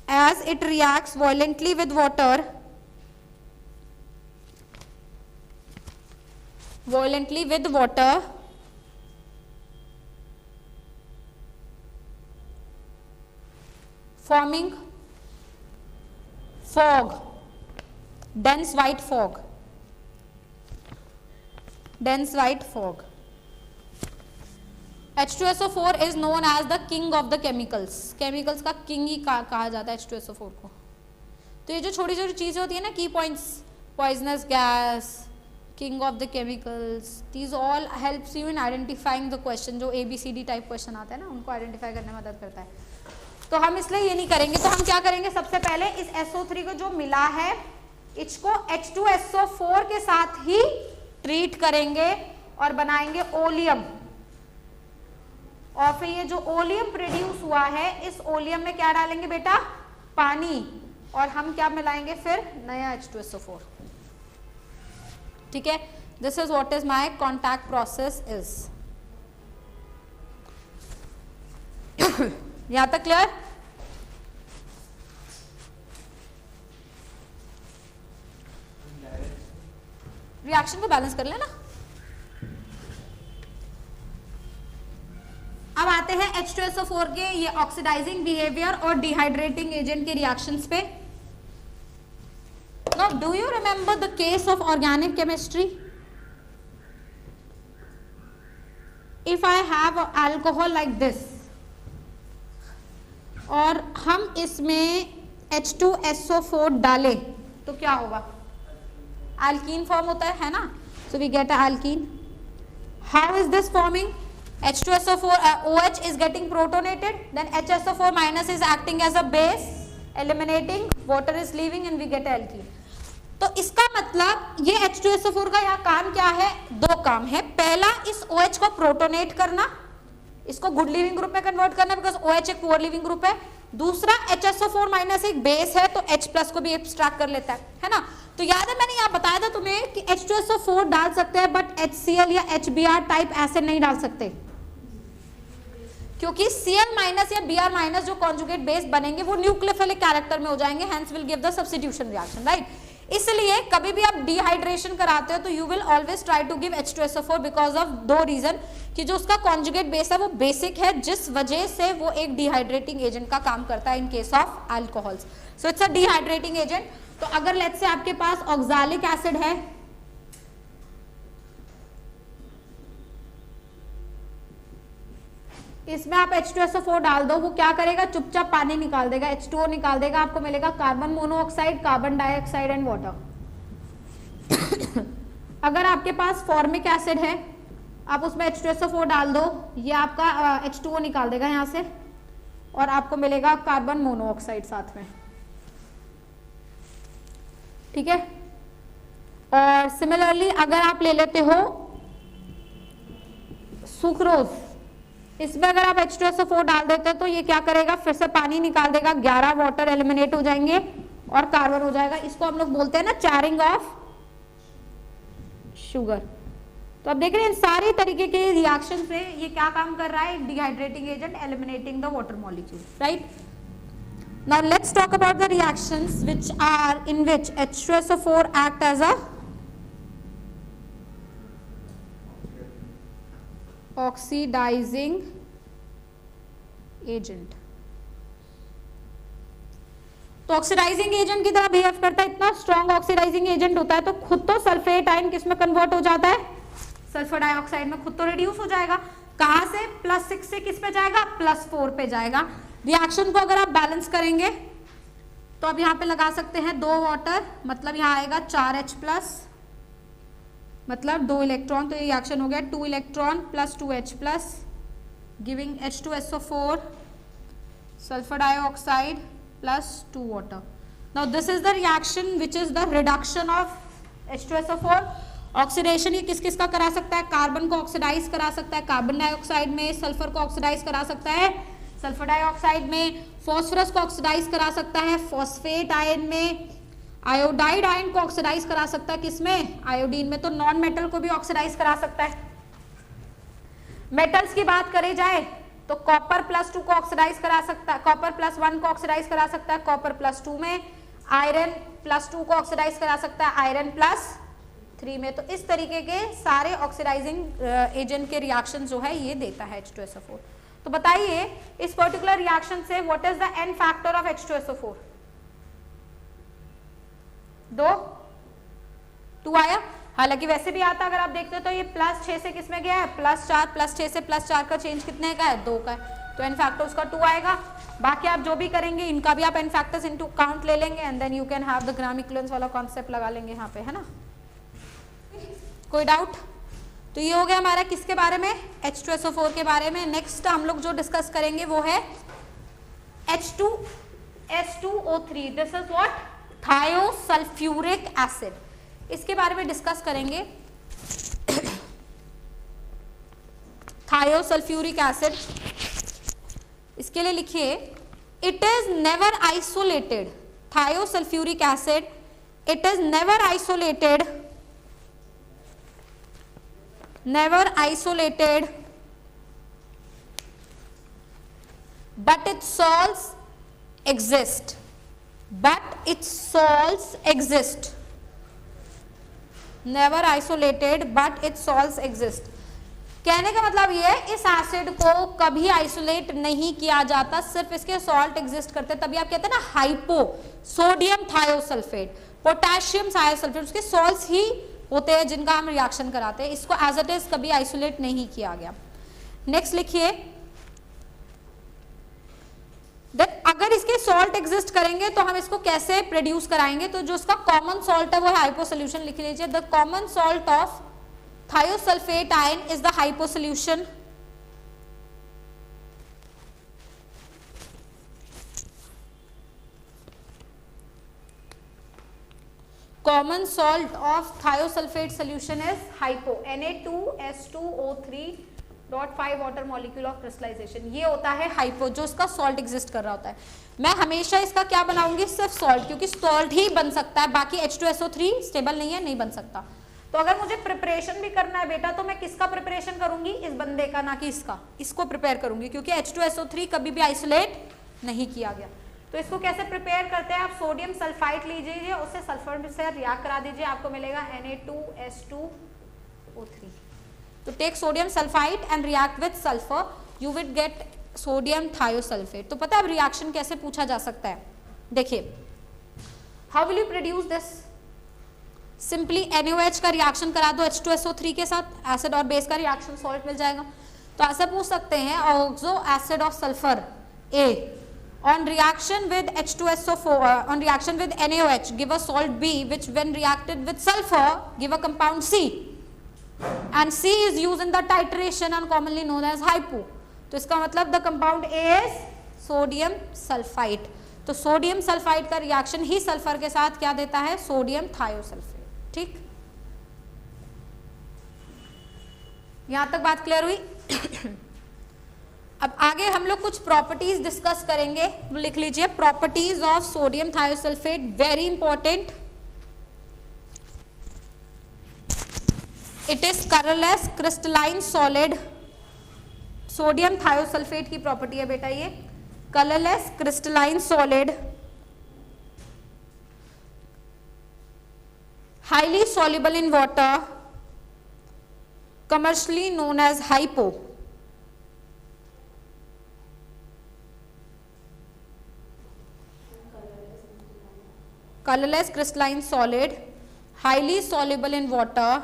as it reacts violently with water, violently with water forming fog, dense white fog, dense white fog. H2SO4 is known as the king of the chemicals, chemicals का king ही कहा जाता है H2SO4 को। तो ये जो छोटी छोटी चीजें होती है ना, की points, poisonous gas, king of the chemicals, these all helps you in identifying the question। जो ABCD टाइप क्वेश्चन आता है ना उनको आइडेंटिफाई करने में मदद करता है। तो हम इसलिए ये नहीं करेंगे, तो हम क्या करेंगे, सबसे पहले इस SO3 को जो मिला है इसको H2SO4 के साथ ही ट्रीट करेंगे और बनाएंगे ओलियम। और फिर ये जो ओलियम प्रोड्यूस हुआ है इस ओलियम में क्या डालेंगे बेटा, पानी, और हम क्या मिलाएंगे फिर, नया H2SO4। ठीक है, this is what is my contact process is. यहां तक क्लियर? रिएक्शन को बैलेंस कर लेना। अब आते हैं H2SO4 के ये ऑक्सीडाइजिंग बिहेवियर और डिहाइड्रेटिंग एजेंट के रिएक्शंस पे। Now, do you remember the case of organic chemistry? If I have alcohol like this और हम इसमें H2SO4 डालें तो क्या होगा? Alkene फॉर्म होता है ना? So we get a alkene. How is this forming? H2SO4 OH is getting protonated, then HSO4 minus is acting as a base, eliminating, water is leaving and we get alkene. तो इसका मतलब ये H2SO4 का यहाँ काम क्या है? दो काम है। पहला, इस OH को प्रोटोनेट करना, इसको गुड लिविंग ग्रुप में कन्वर्ट करना, बिकॉज OH एक पुअर लिविंग ग्रुप है। दूसरा, HSO4 माइनस एक बेस है तो H प्लस को भी एक्सट्रैक्ट कर लेता है ना। तो याद है मैंने यहाँ बताया था तुम्हें कि H2SO4 डाल सकते हैं बट HCl या HBr टाइप एसिड नहीं डाल सकते, क्योंकि Cl माइनस या Br माइनस जो कॉन्जुगेट बेस बनेंगे वो न्यूक्लियोफिलिक कैरेक्टर में हो जाएंगे, hence will give the substitution reaction, right. इसलिए कभी भी आप डिहाइड्रेशन कराते हो तो you will always try to give H2SO4 because of दो रीजन, कि जो उसका कॉन्जुगेट बेस है वो बेसिक है, जिस वजह से वो एक डिहाइड्रेटिंग एजेंट का काम करता है in case of alcohols. So it's a dehydrating agent. तो अगर लेट्स से आपके पास ऑक्सैलिक एसिड है, इसमें आप H2SO4 डाल दो, वो क्या करेगा? चुपचाप पानी निकाल देगा, H2O निकाल देगा, आपको मिलेगा carbon monoxide, carbon dioxide and water. अगर आपके पास फॉर्मिक एसिड है, आप उसमें H2SO4 डाल दो, ये आपका H2O निकाल देगा यहाँ से और आपको मिलेगा कार्बन मोनोऑक्साइड साथ में, ठीक है। और सिमिलरली अगर आप ले लेते हो सुक्रोज, इसमें अगर आप H2SO4 डाल देते हैं तो ये क्या करेगा? फिर से पानी निकाल देगा, 11 वाटर एलिमिनेट हो जाएंगे और कार्बन हो जाएगा। इसको हम लोग बोलते हैं ना चारिंग ऑफ शुगर। तो अब देख रहे हैं इन सारे तरीके के रिएक्शन से ये क्या काम कर रहा है? Dehydrating agent, eliminating the water molecule, right. Now let's talk about the reactions which are in which H2SO4 act as a oxidising agent. तो ऑक्सीडाइजिंग एजेंट की तरह बिहेव करता है, इतना स्ट्रॉन्ग ऑक्सीडाइजिंग एजेंट होता है तो खुद तो सल्फेट आयन किस में कन्वर्ट हो जाता है? सल्फर डाइऑक्साइड में खुद तो रिड्यूस हो जाएगा। कहां से? +6 से किस पे जाएगा? +4 पे जाएगा। रिएक्शन को अगर आप बैलेंस करेंगे तो अब यहां पे लगा सकते हैं 2 वाटर, मतलब यहां आएगा 4H+, मतलब 2 इलेक्ट्रॉन, तो ये रिएक्शन हो गया 2 electron + 2H+, giving H2SO4 sulphur dioxide +2 water. Now this is the reaction which is the reduction of H2SO4। Oxidation ये किस किस का करा सकता है? कार्बन को ऑक्सीडाइज करा सकता है कार्बन डाइऑक्साइड में, सल्फर को ऑक्सीडाइज करा सकता है सल्फर डाइऑक्साइड में, फॉस्फोरस को ऑक्सीडाइज करा सकता है फॉस्फेट आयन में, आयोडाइड आयन को ऑक्सीडाइज करा सकता है किसमें? आयोडीन में। तो नॉन मेटल को भी ऑक्सीडाइज करा सकता है। मेटल्स की बात करी जाए तो कॉपर +2 को ऑक्सीडाइज करा सकता है, कॉपर +1 को ऑक्सीडाइज करा सकता है कॉपर +2 में, आयरन +2 को ऑक्सीडाइज करा सकता है आयरन +3 में। तो इस तरीके के सारे ऑक्सीडाइजिंग एजेंट के रिएक्शन जो है ये देता है H2SO4। तो बताइए इस पर्टिकुलर रिएक्शन से what is the n factor of H2SO4? 2 आया। हालांकि वैसे भी आता, अगर आप देखते हो तो ये +6 से किस में गया है? +4, +6 से +4 का चेंज कितने का है? 2 का है। तो एन फैक्टर उसका 2 आएगा। बाकी आप जो भी करेंगे इनका भी आप एन फैक्टर्स इनटू काउंट ले लेंगे and then you can have the gram equivalence वाला कॉन्सेप्ट लगा लेंगे यहाँ पे, है ना। कोई डाउट? तो ये हो गया हमारा किसके बारे में? H2SO4 के बारे में। नेक्स्ट हम लोग जो डिस्कस करेंगे वो है H2SO3। This is what? Thiosulphuric acid. इसके बारे में डिस्कस करेंगे। थायोसल्फ्यूरिक एसिड, इसके लिए लिखिए it is never isolated. Thiosulphuric acid, it is never isolated, never isolated, but its salts exist, but its salts exist. Never isolated but it's salts exist. कहने का मतलब ये है इस एसिड को कभी आइसोलेट नहीं किया जाता, सिर्फ इसके सॉल्ट एग्जिस्ट करते, तभी आप कहते हैं ना hypo sodium thiosulphate, potassium thiosulphate, उसके सॉल्ट्स ही होते हैं जिनका हम रिएक्शन कराते हैं, इसको एज इट इज कभी आइसोलेट नहीं किया गया। नेक्स्ट लिखिए दैट अगर इसके सॉल्ट एग्जिस्ट करेंगे तो हम इसको कैसे प्रोड्यूस कराएंगे, तो जो इसका कॉमन सॉल्ट है वो है हाइपो सोल्यूशन, लिख लीजिए the common salt of thiosulphate ion is the hypo solution. Common salt of thiosulfate solution is hypo, Na2S2O3.5 water molecule of crystallization। ये होता है हाइपो, जो इसका सॉल्ट एग्जिस्ट कर रहा होता है। मैं हमेशा इसका क्या बनाऊंगी, सिर्फ सॉल्ट, क्योंकि सॉल्ट ही बन सकता है, बाकी H2SO3 स्टेबल नहीं है, नहीं बन सकता। तो अगर मुझे प्रिपरेशन भी करना है बेटा, तो मैं किसका प्रिपरेशन करूंगी, इस बंदे का, ना कि इसका, इसको प्रिपेयर करूंगी, क्योंकि H2SO3 कभी भी आइसोलेट नहीं किया गया। तो इसको कैसे प्रिपेयर करते हैं, आप सोडियम सल्फाइड लीजिए, उससे सल्फर से रिएक्ट करा दीजिए, आपको मिलेगा Na2S2O3। तो take sodium sulphide and react with sulphur, you will get sodium thiosulphate. तो पता है अब रिएक्शन कैसे पूछा जा सकता है, देखिए how will you produce this, simply NaOH का रिएक्शन करा दो H2SO3 के साथ, एसिड और बेस का रिएक्शन सॉल्ट मिल जाएगा। तो ऐसा पूछ सकते हैं oxo acid of sulphur A on reaction with H2SO4 on reaction with NaOH give a salt B which when reacted with sulfur give a compound C, and C is used in the titration and commonly known as hypo। तो इसका मतलब the compound A is sodium sulfite। तो sodium sulphide का reaction ही sulphur के साथ क्या देता है, सोडियम थायोसल्फेट। ठीक, यहां तक बात क्लियर हुई। अब आगे हम लोग कुछ प्रॉपर्टीज डिस्कस करेंगे, लिख लीजिए properties of sodium thiosulphate, very important. It is colourless crystalline solid, sodium thiosulphate की प्रॉपर्टी है बेटा ये, colourless crystalline solid, highly soluble in water, commercially known as hypo। colorless crystalline solid, highly soluble in water,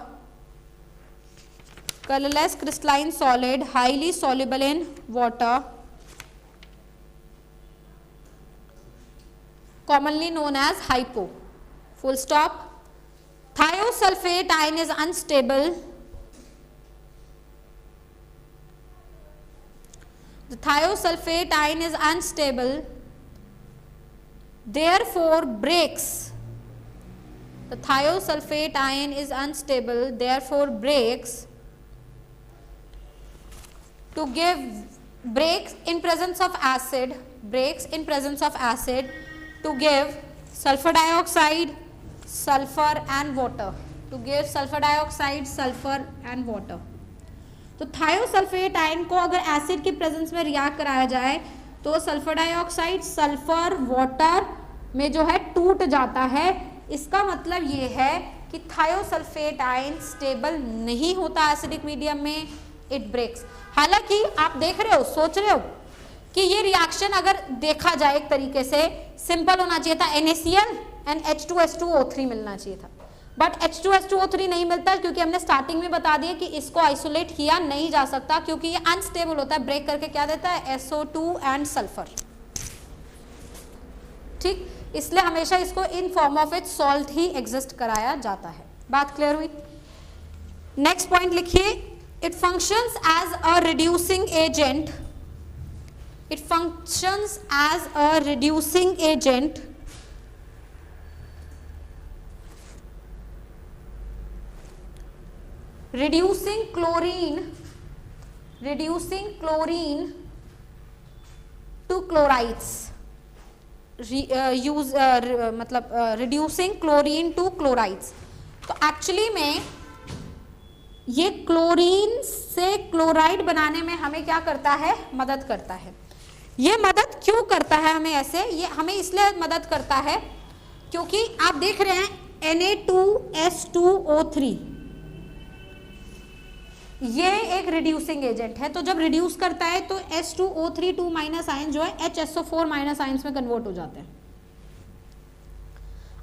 colorless crystalline solid, highly soluble in water, commonly known as hypo, full stop। Thiosulfate ion is unstable, the thiosulfate ion is unstable, therefore breaks, the thiosulfate ion is unstable, therefore breaks to give, breaks in presence of acid, breaks in presence of acid to give sulfur dioxide, sulfur and water, to give sulfur dioxide, sulfur and water। तो thiosulphate ion को अगर acid की presence में react कराया जाए तो sulphur dioxide, sulphur, water में जो है टूट जाता है। इसका मतलब ये है कि थायोसल्फेट आयन स्टेबल नहीं होता एसिडिक मीडियम में, इट ब्रेक्स। हालांकि आप देख रहे हो, सोच रहे हो कि ये रिएक्शन अगर देखा जाए एक तरीके से सिंपल होना चाहिए था, NaCl एंड H2S2O3 मिलना चाहिए था, बट H2S2O3 नहीं मिलता क्योंकि हमने स्टार्टिंग में बता दिया कि इसको आइसोलेट किया नहीं जा सकता क्योंकि ये अनस्टेबल होता है, ब्रेक करके क्या देता है, SO2 एंड सल्फर। ठीक, इसलिए हमेशा इसको in form of it salt ही एग्जिस्ट कराया जाता है। बात क्लियर हुई। नेक्स्ट पॉइंट लिखिए, it functions as a reducing agent, it functions as a reducing agent reducing chlorine to chlorides, मतलब reducing chlorine to chlorides। तो एक्चुअली में ये क्लोरीन से क्लोराइड बनाने में हमें क्या करता है, मदद करता है। ये मदद क्यों करता है हमें ऐसे, ये हमें इसलिए मदद करता है क्योंकि आप देख रहे हैं Na2S2O3 ये एक रिड्यूसिंग एजेंट है, तो जब रिड्यूस करता है तो S2O3 2 माइनस आयन जो है HSO4 माइनस आयन्स में कन्वर्ट हो जाते हैं।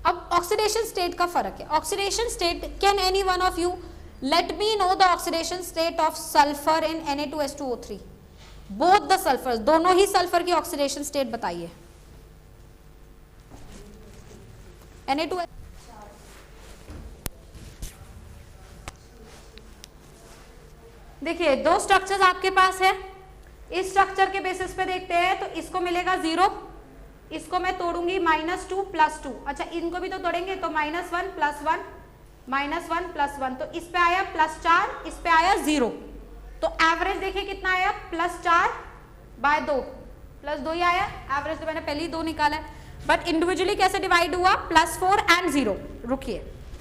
अब ऑक्सीडेशन स्टेट का फर्क है। Oxidation state, can any one of you let me know the oxidation state of sulphur in Na2S2O3? Both the sulphur, दोनों ही सल्फर की ऑक्सीडेशन स्टेट बताइए। Na2, देखिए दो स्ट्रक्चर्स आपके पास है, इस स्ट्रक्चर के बेसिस पे देखते हैं तो इसको मिलेगा 0, इसको मैं तोड़ूंगी -2 + 2, अच्छा इनको भी तो तोड़ेंगे तो -1 + 1 -1 + 1, तो इस पे आया +4, इस पे आया 0, तो एवरेज देखिए कितना आया +4/2 +2 ही आया, एवरेज तो मैंने पहले ही 2 निकाला है, बट इंडिविजुअली कैसे डिवाइड हुआ +4 और 0, रुकिए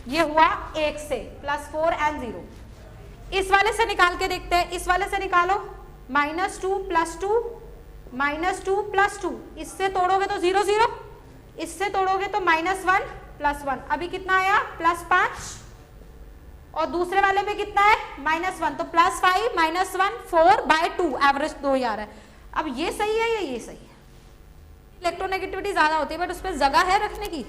ये हुआ 1 से +4 और 0, इस वाले से निकाल के देखते हैं, इस वाले से निकालो -2 + 2 -2 + 2, इससे तोड़ोगे तो 0 0, इससे तोड़ोगे तो -1 + 1, अभी कितना आया +5, और दूसरे वाले पे कितना है -1, तो +5 -1 4/2, एवरेज 2 ही आ रहा है। अब ये सही है या ये सही है? इलेक्ट्रोनेगेटिविटी ज्यादा होती है बट उस पर जगह है रखने की।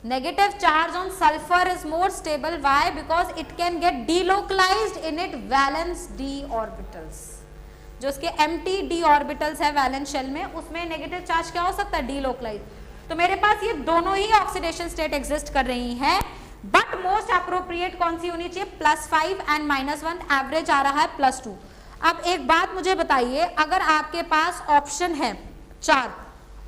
Negative charge on sulfur is more stable. Why? Because it can get delocalized in its valence d orbitals. जो उसके empty d orbitals है वैलेंस शेल में, उसमें नेगेटिव चार्ज क्या हो सकता है, delocalize। तो मेरे पास ये दोनों ही ऑक्सीडेशन स्टेट एग्जिस्ट कर रही हैं, बट मोस्ट अप्रोप्रिएट कौन सी होनी चाहिए, +5 और -1, एवरेज आ रहा है +2। अब एक बात मुझे बताइए, अगर आपके पास ऑप्शन है 4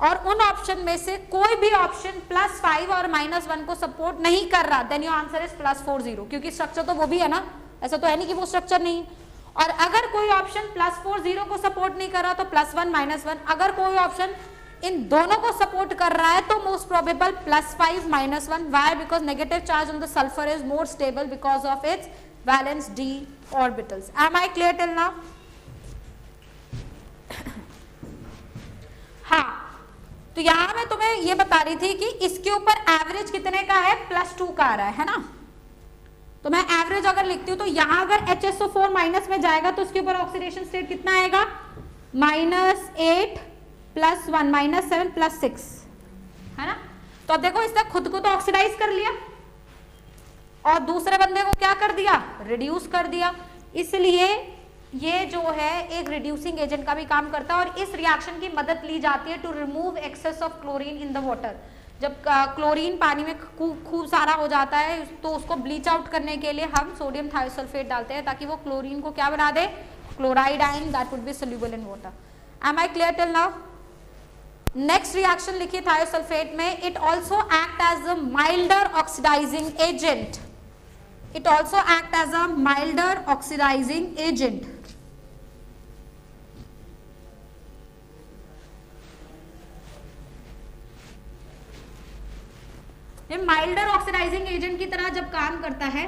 और उन ऑप्शन में से कोई भी ऑप्शन +5 और -1 को सपोर्ट नहीं कर रहा, देन योर आंसर इज +4 0, क्योंकि स्ट्रक्चर तो वो भी है ना, ऐसा तो है नहीं कि वो स्ट्रक्चर नहीं। और अगर कोई ऑप्शन +4 0 को सपोर्ट नहीं कर रहा तो +1 -1, अगर कोई ऑप्शन इन दोनों को सपोर्ट कर रहा है तो most probable +5 -1। Why? Because negative charge on the sulphur is more stable because of its valence d orbitals. Am I clear till now? हाँ, तो यहां मैं तुम्हें ये बता रही थी कि इसके ऊपर एवरेज कितने का है, +2 का आ रहा है ना, तो मैं एवरेज अगर लिखती हूं तो यहां अगर HSO4 माइनस में जाएगा तो उसके ऊपर ऑक्सीडेशन स्टेट कितना आएगा, -8 + 1 -7 + 6, है ना। तो अब देखो इसने खुद को तो ऑक्सीडाइज कर लिया और दूसरे बंदे को क्या कर दिया, रिड्यूस कर दिया, इसलिए ये जो है एक रिड्यूसिंग एजेंट का भी काम करता है। और इस रिएक्शन की मदद ली जाती है to remove excess of chlorine in the water. जब क्लोरीन पानी में खूब सारा हो जाता है तो उसको ब्लीच आउट करने के लिए हम सोडियम थायोसल्फेट डालते हैं ताकि वो क्लोरीन को क्या बना दे, chloride ion that would be soluble in water. Am I clear till now? Next reaction लिखिए थायोसल्फेट में, it also act as a milder oxidising agent. It also act as a milder oxidizing agent. ये milder oxidising agent की तरह जब काम करता है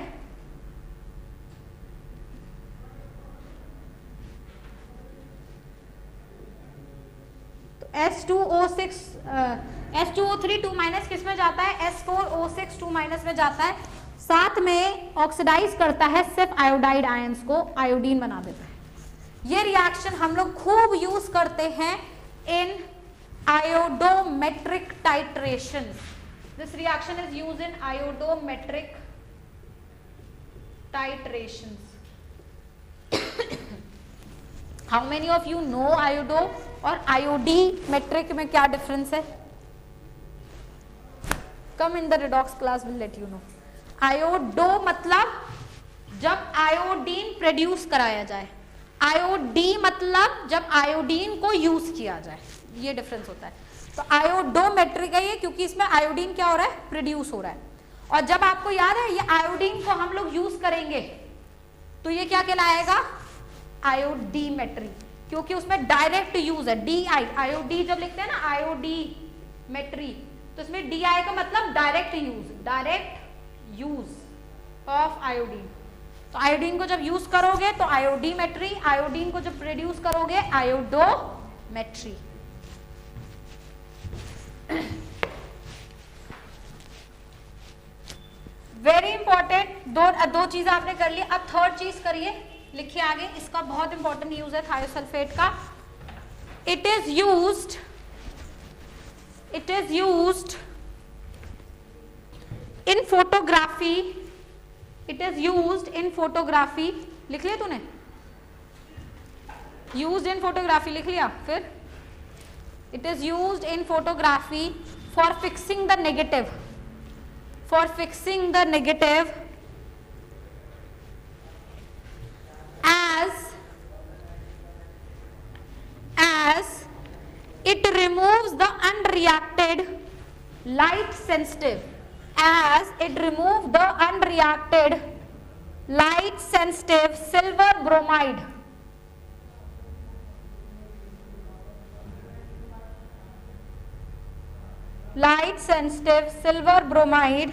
तो S2O6 H2O3 2 माइनस किस में जाता है, S4O6 2 माइनस में जाता है, साथ में ऑक्सीडाइज करता है सिर्फ आयोडाइड आयंस को, आयोडीन बना देता है। ये रिएक्शन हम लोग खूब यूज करते हैं in iodometric titration. This reaction is used in iodometric titration. How many of you know iodo और आयोडीमेट्रिक में क्या डिफरेंस है? Come in the redox class will let you know. Iodo मतलब जब आयोडीन प्रोड्यूस कराया जाए, आयोडी मतलब जब आयोडीन को यूज किया जाए, ये डिफरेंस होता है। तो आयोडोमेट्रिक है ये, क्योंकि इसमें आयोडीन क्या हो रहा है, प्रोड्यूस हो रहा है। और जब आपको याद है ये आयोडीन को हम लोग यूज करेंगे तो ये क्या कहलाएगा, आयोडीमेट्री, क्योंकि उसमें डायरेक्ट यूज है। डी आई, आयोडी जब लिखते हैं ना आयोडीमेट्री, तो इसमें डी आई का मतलब direct use, direct use of iodine. तो आयोडीन को जब यूज करोगे तो आयोडीमेट्री, आयोडीन को जब प्रोड्यूस करोगे आयोडोमेट्री। वेरी इंपॉर्टेंट, दो चीजें आपने कर ली, अब थर्ड चीज करिए, लिखिए आगे, इसका बहुत इंपॉर्टेंट यूज है थायोसल्फेट का। It is used in photography, it is used in photography, लिख लिया तूने, यूज्ड इन फोटोग्राफी लिख लिया, फिर it is used in photography for fixing the negative, for fixing the negative as it removes the unreacted light sensitive, as it removes the unreacted light sensitive silver bromide, light sensitive silver bromide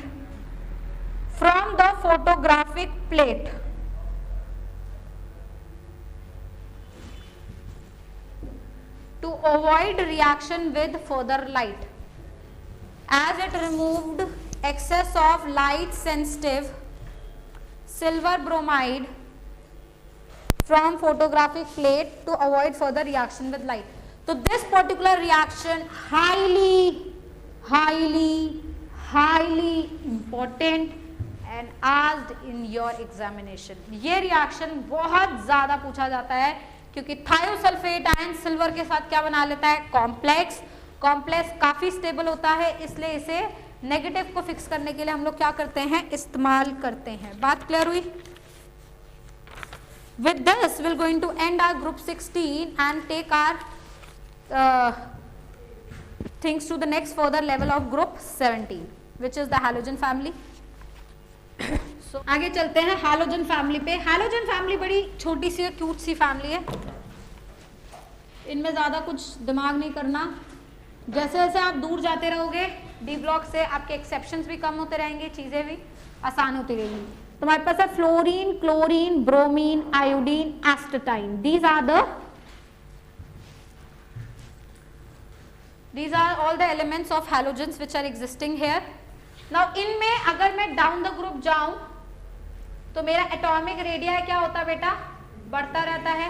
from the photographic plate. To avoid reaction with further light, as it removed excess of light sensitive silver bromide from photographic plate to avoid further reaction with light. So this particular reaction highly important and asked in your examination. ये reaction बहुत ज्यादा पूछा जाता है क्योंकि thiosulphate ion silver के साथ क्या बना लेता है, कॉम्प्लेक्स। कॉम्प्लेक्स काफी स्टेबल होता है, इसलिए इसे नेगेटिव को फिक्स करने के लिए हम लोग क्या करते हैं, इस्तेमाल करते हैं। बात क्लियर हुई? With this we're going to end our group 16 and take our things to the next further level of group 17 which is the halogen family. So, आगे चलते हैं हैलोजन फैमिली पे। हैलोजन फैमिली बड़ी छोटी सी क्यूट सी family है, इनमें ज्यादा कुछ दिमाग नहीं करना। जैसे जैसे आप दूर जाते रहोगे डी ब्लॉक से, आपके एक्सेप्शंस भी कम होते रहेंगे, चीजें भी आसान होती रहेंगी। तुम्हारे पास है fluorine, chlorine, bromine, iodine, astatine. These are all the elements of halogens which are existing here. Now इनमें अगर मैं डाउन द ग्रुप जाऊं तो मेरा एटॉमिक रेडिया क्या होता है बेटा, बढ़ता रहता है,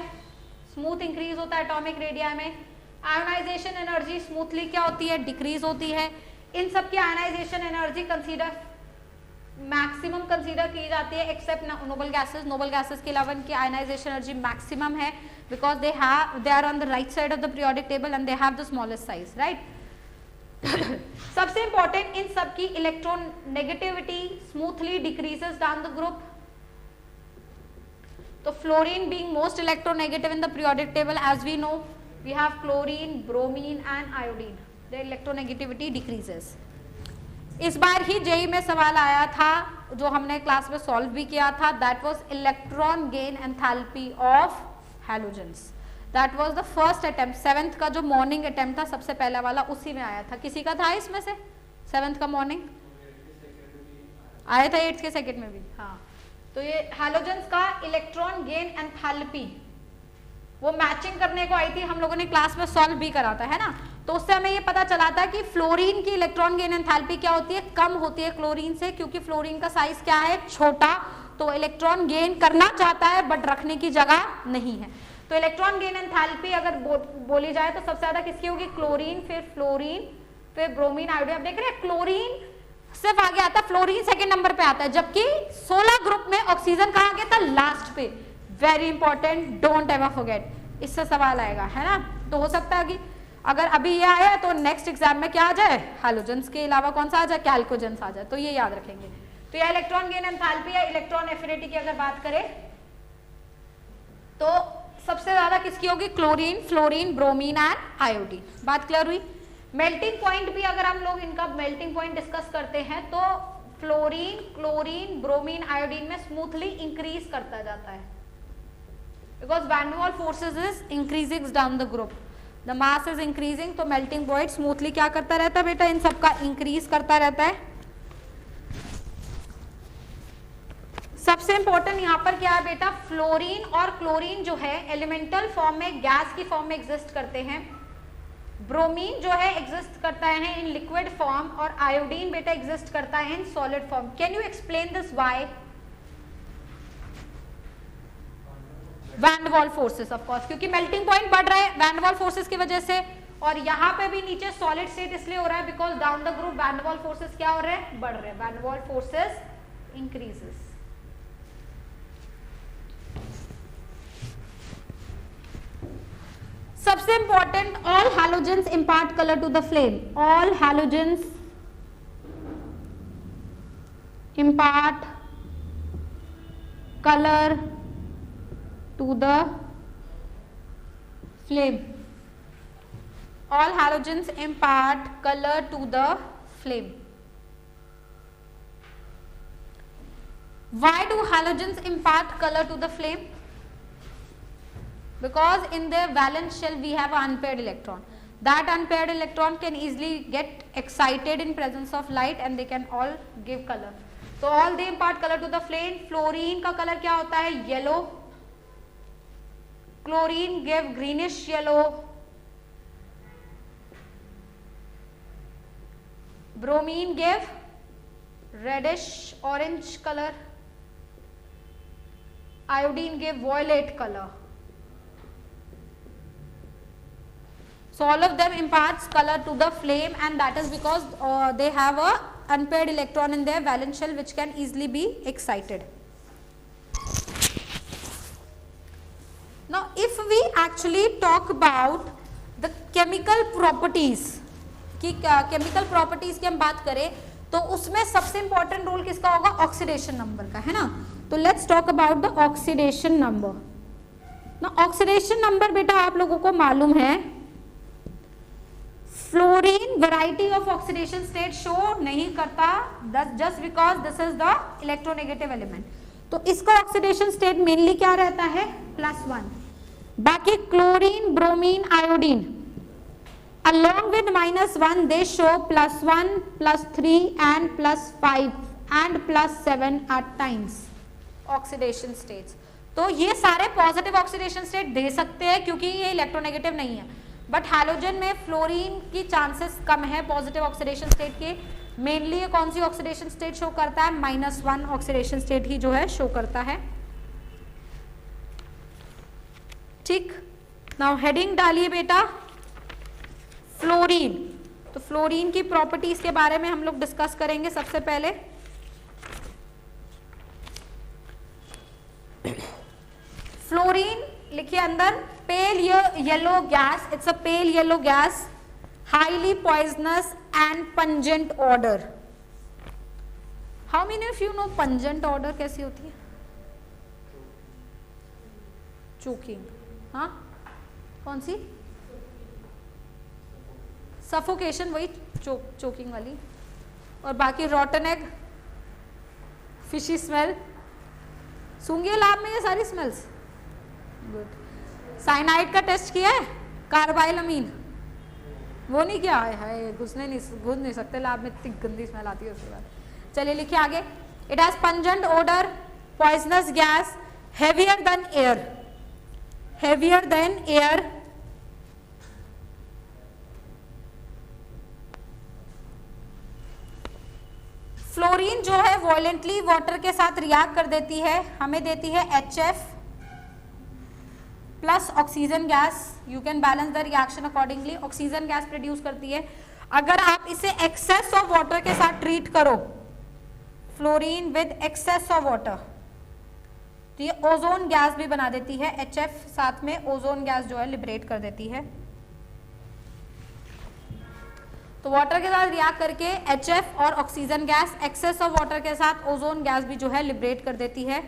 स्मूथ इंक्रीज होता है एटॉमिक रेडिया में। आयोनाइजेशन एनर्जी स्मूथली क्या होती है, डिक्रीज होती है। इन सब की आयोनाइजेशन एनर्जी मैक्सिमम कंसीडर की जाती है except noble gases. Noble gases के अलावा इनकी आयोनाइजेशन एनर्जी मैक्सिमम है because they are on the right side of the periodic table and they have the smallest size, right? सबसे इंपॉर्टेंट, इन सब की electron negativity smoothly decreases down the group. तो fluorine being most electronegative in the periodic table, as we know we have chlorine, bromine and iodine, their electronegativity decreases. इस बार ही JEE में सवाल आया था जो हमने क्लास में सॉल्व भी किया था, that was electron gain enthalpy of halogens. That was the first attempt, 7th का जो मॉर्निंग अटेम्प्ट था सबसे पहला वाला, उसी में आया था। किसी का था इसमें से 7th का मॉर्निंग आया था, 8th के सेकंड में भी। हाँ, तो ये हैलोजेंस का इलेक्ट्रॉन गेन एंथैल्पी वो मैचिंग करने को आई थी, हम लोगों ने क्लास में सॉल्व भी करा था, है ना। तो उससे हमें ये पता चला था कि फ्लोरीन की इलेक्ट्रॉन गेन एंथैल्पी क्या होती है, कम होती है क्लोरीन से, क्योंकि फ्लोरीन का साइज क्या है, छोटा, तो इलेक्ट्रॉन गेन करना चाहता है बट रखने की जगह नहीं है। तो इलेक्ट्रॉन गेन एंथैल्पी अगर बोली जाए तो सबसे ज्यादा किसकी होगी, क्लोरीन, फिर फ्लोरीन, फिर ब्रोमीन, आयोडीन। आप देख रहे हैं क्लोरीन सिर्फ आगे आता है, फ्लोरीन सेकंड नंबर पे आता है, जबकि 16 ग्रुप में ऑक्सीजन कहाँ गया था, लास्ट पे। Very important, don't ever forget, इससे सवाल आएगा, है ना। तो हो सकता है कि अगर अभी ये आया तो नेक्स्ट एग्जाम में क्या आ जाए, हैलोजेंस के अलावा कौन सा आ जाए, कैल्कोजेंस आ जाए, तो ये याद रखेंगे। तो ये इलेक्ट्रॉन गेन एंथैल्पी या इलेक्ट्रॉन एफिनिटी की अगर बात करें तो सबसे ज्यादा किसकी होगी, chlorine, fluorine, bromine and iodine. बात क्लियर हुई? मेल्टिंग पॉइंट भी अगर हम लोग इनका मेल्टिंग पॉइंट डिस्कस करते हैं तो फ्लोरीन, क्लोरीन, ब्रोमीन, आयोडीन में स्मूथली इंक्रीज करता जाता है, because van der Waals forces is increasing down the group, the mass is increasing, तो मेल्टिंग पॉइंट स्मूथली क्या करता रहता है बेटा, इन सबका इंक्रीज करता रहता है। सबसे इंपॉर्टेंट यहाँ पर क्या है बेटा, फ्लोरीन और क्लोरीन जो है एलिमेंटल फॉर्म में, गैस की फॉर्म में एग्जिस्ट करते हैं। ब्रोमीन जो है एग्जिस्ट करता है इन लिक्विड फॉर्म और आयोडीन बेटा एग्जिस्ट करता है in solid form. Can you explain this why? Van der Waals forces of course, क्योंकि मेल्टिंग पॉइंट बढ़ रहा है वैन डर वाल्स फोर्सेस की वजह से, और यहाँ पे भी नीचे सॉलिड स्टेट इसलिए हो रहा है because down the group van der Waals forces क्या हो रहे हैं? बढ़ रहे हैं. Van der Waals forces increases. सबसे important, all halogens impart colour to the flame. All halogens impart colour to the flame. All halogens impart color to the flame. Why do halogens impart color to the flame? Because in their valence shell we have an unpaired electron. That unpaired electron can easily get excited in presence of light and they can all give color. So all they impart color to the flame. Fluorine का color क्या होता है? Yellow. Chlorine give greenish yellow. Bromine give reddish orange color. Iodine give violet color. So all of them imparts color to the flame, and that is because they have a unpaired electron in their valence shell which can easily be excited. Now if we actually talk about the chemical properties, कि chemical properties की हम बात करें तो उसमें सबसे important role किसका होगा? ऑक्सीडेशन नंबर का, है ना. तो let's talk about the oxidation number. Now oxidation number बेटा आप लोगों को मालूम है, fluorine variety of oxidation state show नहीं करता just because this is the electronegative element. तो इसका ऑक्सीडेशन स्टेट मेनली क्या रहता है? +1. बाकी chlorine, bromine, iodine along with -1 they show +1, +3 and +5 and +7 at times oxidation states. तो ये सारे पॉजिटिव ऑक्सीडेशन स्टेट दे सकते हैं क्योंकि ये इलेक्ट्रोनेगेटिव नहीं है. बट हैलोजन में फ्लोरीन की चांसेस कम है पॉजिटिव ऑक्सीडेशन स्टेट के. मेनली ये कौन सी ऑक्सीडेशन स्टेट शो करता है? -1 ऑक्सीडेशन स्टेट ही जो है शो करता है. ठीक. नाउ हेडिंग डालिए बेटा फ्लोरीन. तो फ्लोरीन की प्रॉपर्टीज के बारे में हम लोग डिस्कस करेंगे. सबसे पहले फ्लोरीन लिखिए अंदर, pale yellow gas. It's a pale yellow gas, highly poisonous and pungent order. How many of you no pungent order कैसी होती है? चोकिंग. हाँ, कौन सी? सफोकेशन, वही चोकिंग वाली. और बाकी रॉटन एग, फिशी स्मेल. सूंघिए लैब में ये सारी स्मेल्स. गुड. साइनाइड का टेस्ट किया है? कार्बाइलमीन वो नहीं किया है, घुस नहीं सकते लैब में, इतनी गंदी स्मेल आती है उसके बाद. चलिए लिखिए आगे. It has pungent odour, poisonous gas, heavier than air. Heavier than air. Fluorine जो है वॉयलेंटली वाटर के साथ रिएक्ट कर देती है, हमें देती है HF plus oxygen gas. You can balance the reaction accordingly. Oxygen gas produce करती है. अगर आप इसे एक्सेस ऑफ वाटर के साथ ट्रीट करो, fluorine with excess of water, तो ये ओजोन गैस भी बना देती है. HF साथ में ओजोन गैस जो है लिबरेट कर देती है. तो वाटर के साथ रिएक्ट करके HF और oxygen gas, excess of water के साथ ओजोन गैस भी जो है लिबरेट कर देती है.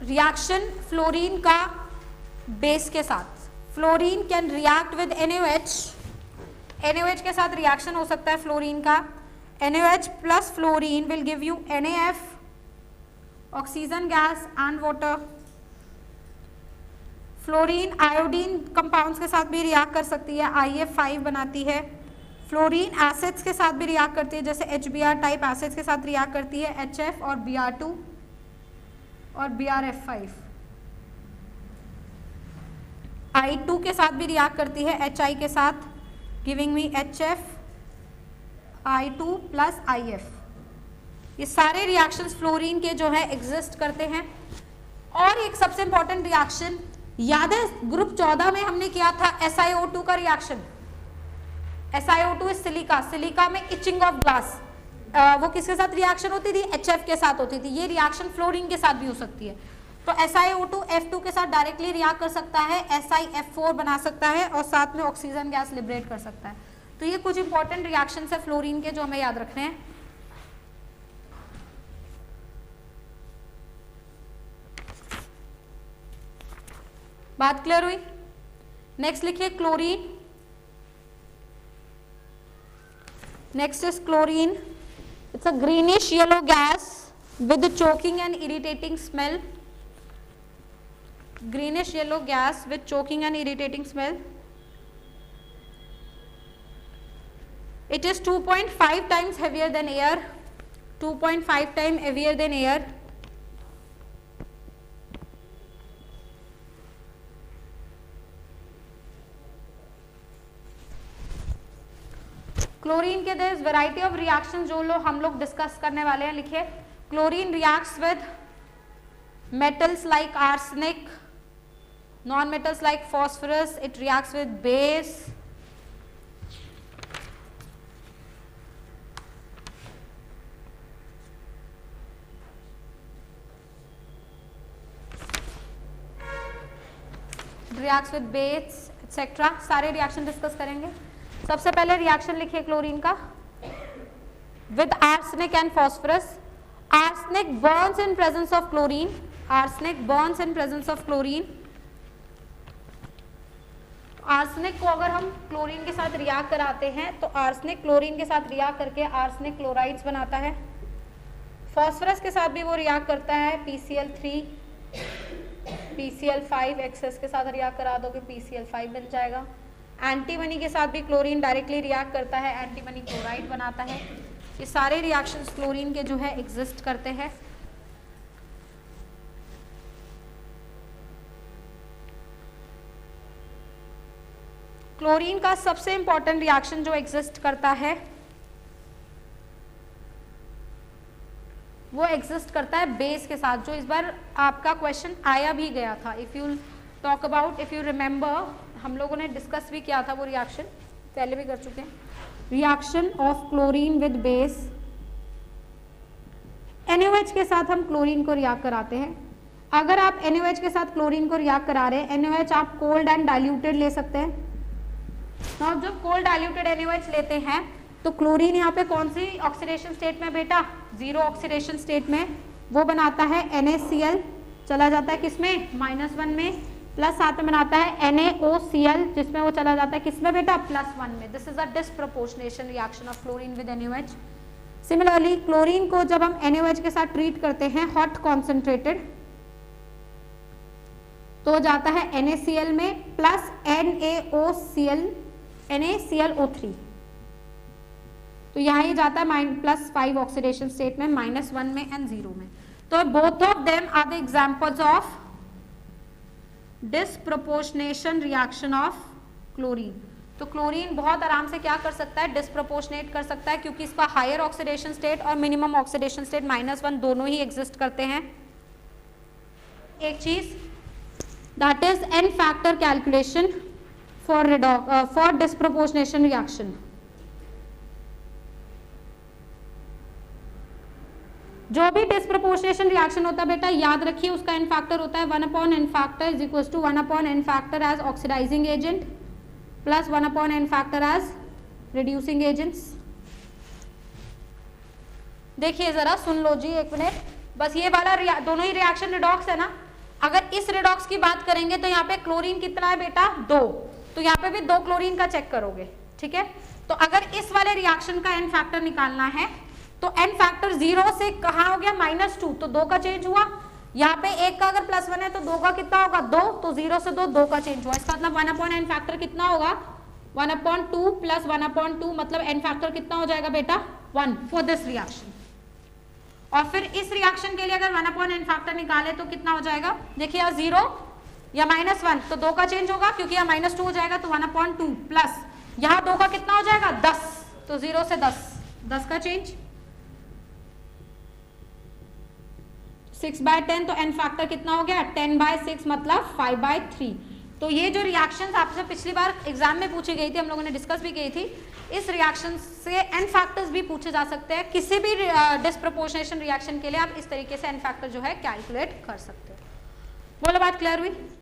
रिएक्शन फ्लोरीन का बेस के साथ. Fluorine can react with NaOH. NaOH के साथ रिएक्शन हो सकता है फ्लोरीन का. NaOH plus fluorine will give you NaF, oxygen gas and water. Fluorine iodine compounds के साथ भी रिएक्ट कर सकती है, IF5 बनाती है. फ्लोरीन एसिड्स के साथ भी रिएक्ट करती है, जैसे HBr टाइप एसिड्स के साथ रिएक्ट करती है, HF और Br2 और BrF5। I2 के साथ भी रिएक्ट करती है HI के साथ, giving me HF I2 plus IF। ये सारे रिएक्शंस फ्लोरीन के जो है एग्जिस्ट करते हैं। और एक सबसे इंपॉर्टेंट रिएक्शन याद है ग्रुप 14 में हमने किया था SiO2 का reaction. SiO2 is silica, silica में इचिंग ऑफ ग्लास, वो किसके साथ रिएक्शन होती थी? HF के साथ होती थी। ये रिएक्शन फ्लोरीन के साथ भी हो सकती है। तो SiO2 F2 के साथ डायरेक्टली रिएक्ट कर सकता है, SiF4 बना सकता है और साथ में ऑक्सीजन गैस लिबरेट कर सकता है। तो ये कुछ इंपॉर्टेंट रिएक्शन है फ्लोरीन के जो हमें याद रखने हैं। बात क्लियर हुई? नेक्स्ट लिखिए chlorine. Next is chlorine. It's a greenish yellow gas with choking and irritating smell. Greenish yellow gas with choking and irritating smell. It is 2.5 times heavier than air. 2.5 times heavier than air. Chlorine के there is variety of reaction जो हम लोग discuss करने वाले हैं। लिखिए chlorine reacts with metals like arsenic, non-metals like phosphorus. It reacts with base, reacts with base etc. सारे reaction discuss करेंगे। सबसे पहले रिएक्शन लिखिए क्लोरीन का with arsenic and phosphorus. Arsenic burns in presence of chlorine. Arsenic burns in presence of chlorine. Arsenic को अगर हम chlorine के साथ रिएक्ट कराते हैं तो आर्सेनिक क्लोरीन के साथ रिएक्ट करके आर्सेनिक क्लोराइड्स बनाता है। फॉस्फोरस के साथ भी वो रिएक्ट करता है, PCl3 PCl5 एक्सेस के साथ रिएक्ट करा दोगे PCl5 बन जाएगा। एंटीमनी के साथ भी क्लोरीन डायरेक्टली रिएक्ट करता है, एंटीमनी क्लोराइड बनाता है। ये सारे रिएक्शंस क्लोरीन के जो है एग्जिस्ट करते हैं। क्लोरीन का सबसे इंपॉर्टेंट रिएक्शन जो एग्जिस्ट करता है वो एग्जिस्ट करता है बेस के साथ, जो इस बार आपका क्वेश्चन आया भी गया था। If you talk about, if you remember, हम लोगों ने डिस्कस भी किया था वो रिएक्शन, पहले भी कर चुके हैं। Reaction of chlorine with base, NaOH के साथ हम क्लोरीन को रिएक्ट कराते हैं। अगर आप NaOH के साथ क्लोरीन को रिएक्ट करा रहे हैं, NaOH आप कोल्ड एंड डाइल्यूटेड ले सकते हैं। तो जब कोल्ड डाइल्यूटेड NaOH लेते हैं तो क्लोरीन यहाँ पे कौन सी ऑक्सीडेशन स्टेट में बेटा? जीरो ऑक्सीडेशन स्टेट में। वो बनाता है NaCl, चला जाता है किसमें? -1 में, प्लस साथ में बनाता है NaOCl जिसमें वो चला जाता है किसमें बेटा? +1 में। This is a disproportionation reaction of chlorine with NaOH। Similarly chlorine को जब हम NaOH के साथ ट्रीट करते हैं हॉट कॉन्सेंट्रेटेड, तो जाता है NaCl में प्लस NaClO3, तो यहाँ ये जाता है +5 ऑक्सीडेशन स्टेट में, -1 में एंड 0 में। तो both of them are the examples of disproportionation reaction of chlorine. तो क्लोरीन बहुत आराम से क्या कर सकता है? डिस्प्रोपोर्शनेट कर सकता है, क्योंकि इसका हायर ऑक्सीडेशन स्टेट और मिनिमम ऑक्सीडेशन स्टेट -1 दोनों ही एग्जिस्ट करते हैं। एक चीज that is n factor calculation for disproportionation reaction. जो भी डिस्प्रोपोर्शनेशन रिएक्शन होता है बेटा याद रखिए उसका n फैक्टर होता है 1/n factor is equal to 1/n factor as oxidising agent plus 1/n factor as reducing agents. देखिए जरा सुन लो जी एक मिनट, बस ये वाला दोनों ही रिएक्शन रिडॉक्स है ना। अगर इस रिडॉक्स की बात करेंगे तो यहाँ पे क्लोरीन कितना है बेटा? 2, तो यहाँ पे भी 2 क्लोरीन का चेक करोगे, ठीक है। तो अगर इस वाले रिएक्शन का n फैक्टर निकालना है तो n फैक्टर 0 से कहाँ हो गया? -2, तो 2 का चेंज हुआ। यहाँ पे 1 का अगर +1 है तो 2 का कितना होगा? 2, तो 0 से 2 का चेंज हुआ। इसका मतलब 1/n फैक्टर कितना होगा? 1/2 प्लस 1/2 मतलब n फैक्टर कितना हो जाएगा बेटा 1 फॉर दिस रिएक्शन। और फिर इस रिएक्शन के लिए अगर 1/n फैक्टर निकाले तो कितना हो जाएगा, देखिए यहाँ 0 या -1 तो 2 का चेंज होगा, क्योंकि यहाँ -2 हो जाएगा तो 1/2 प्लस यहाँ 2 का कितना हो जाएगा 10, तो 0 से 10 का चेंज, 6/10 तो n फैक्टर कितना हो गया 10/6 मतलब 5/3। तो ये जो रिएक्शंस आपसे पिछली बार एग्जाम में पूछी गई थी, हम लोगों ने डिस्कस भी की थी, इस रिएक्शन से n फैक्टर्स भी पूछे जा सकते हैं। किसी भी डिस्प्रपोर्शनेशन रिएक्शन के लिए आप इस तरीके से n फैक्टर जो है कैलकुलेट कर सकते हो। बोलो बात क्लियर हुई?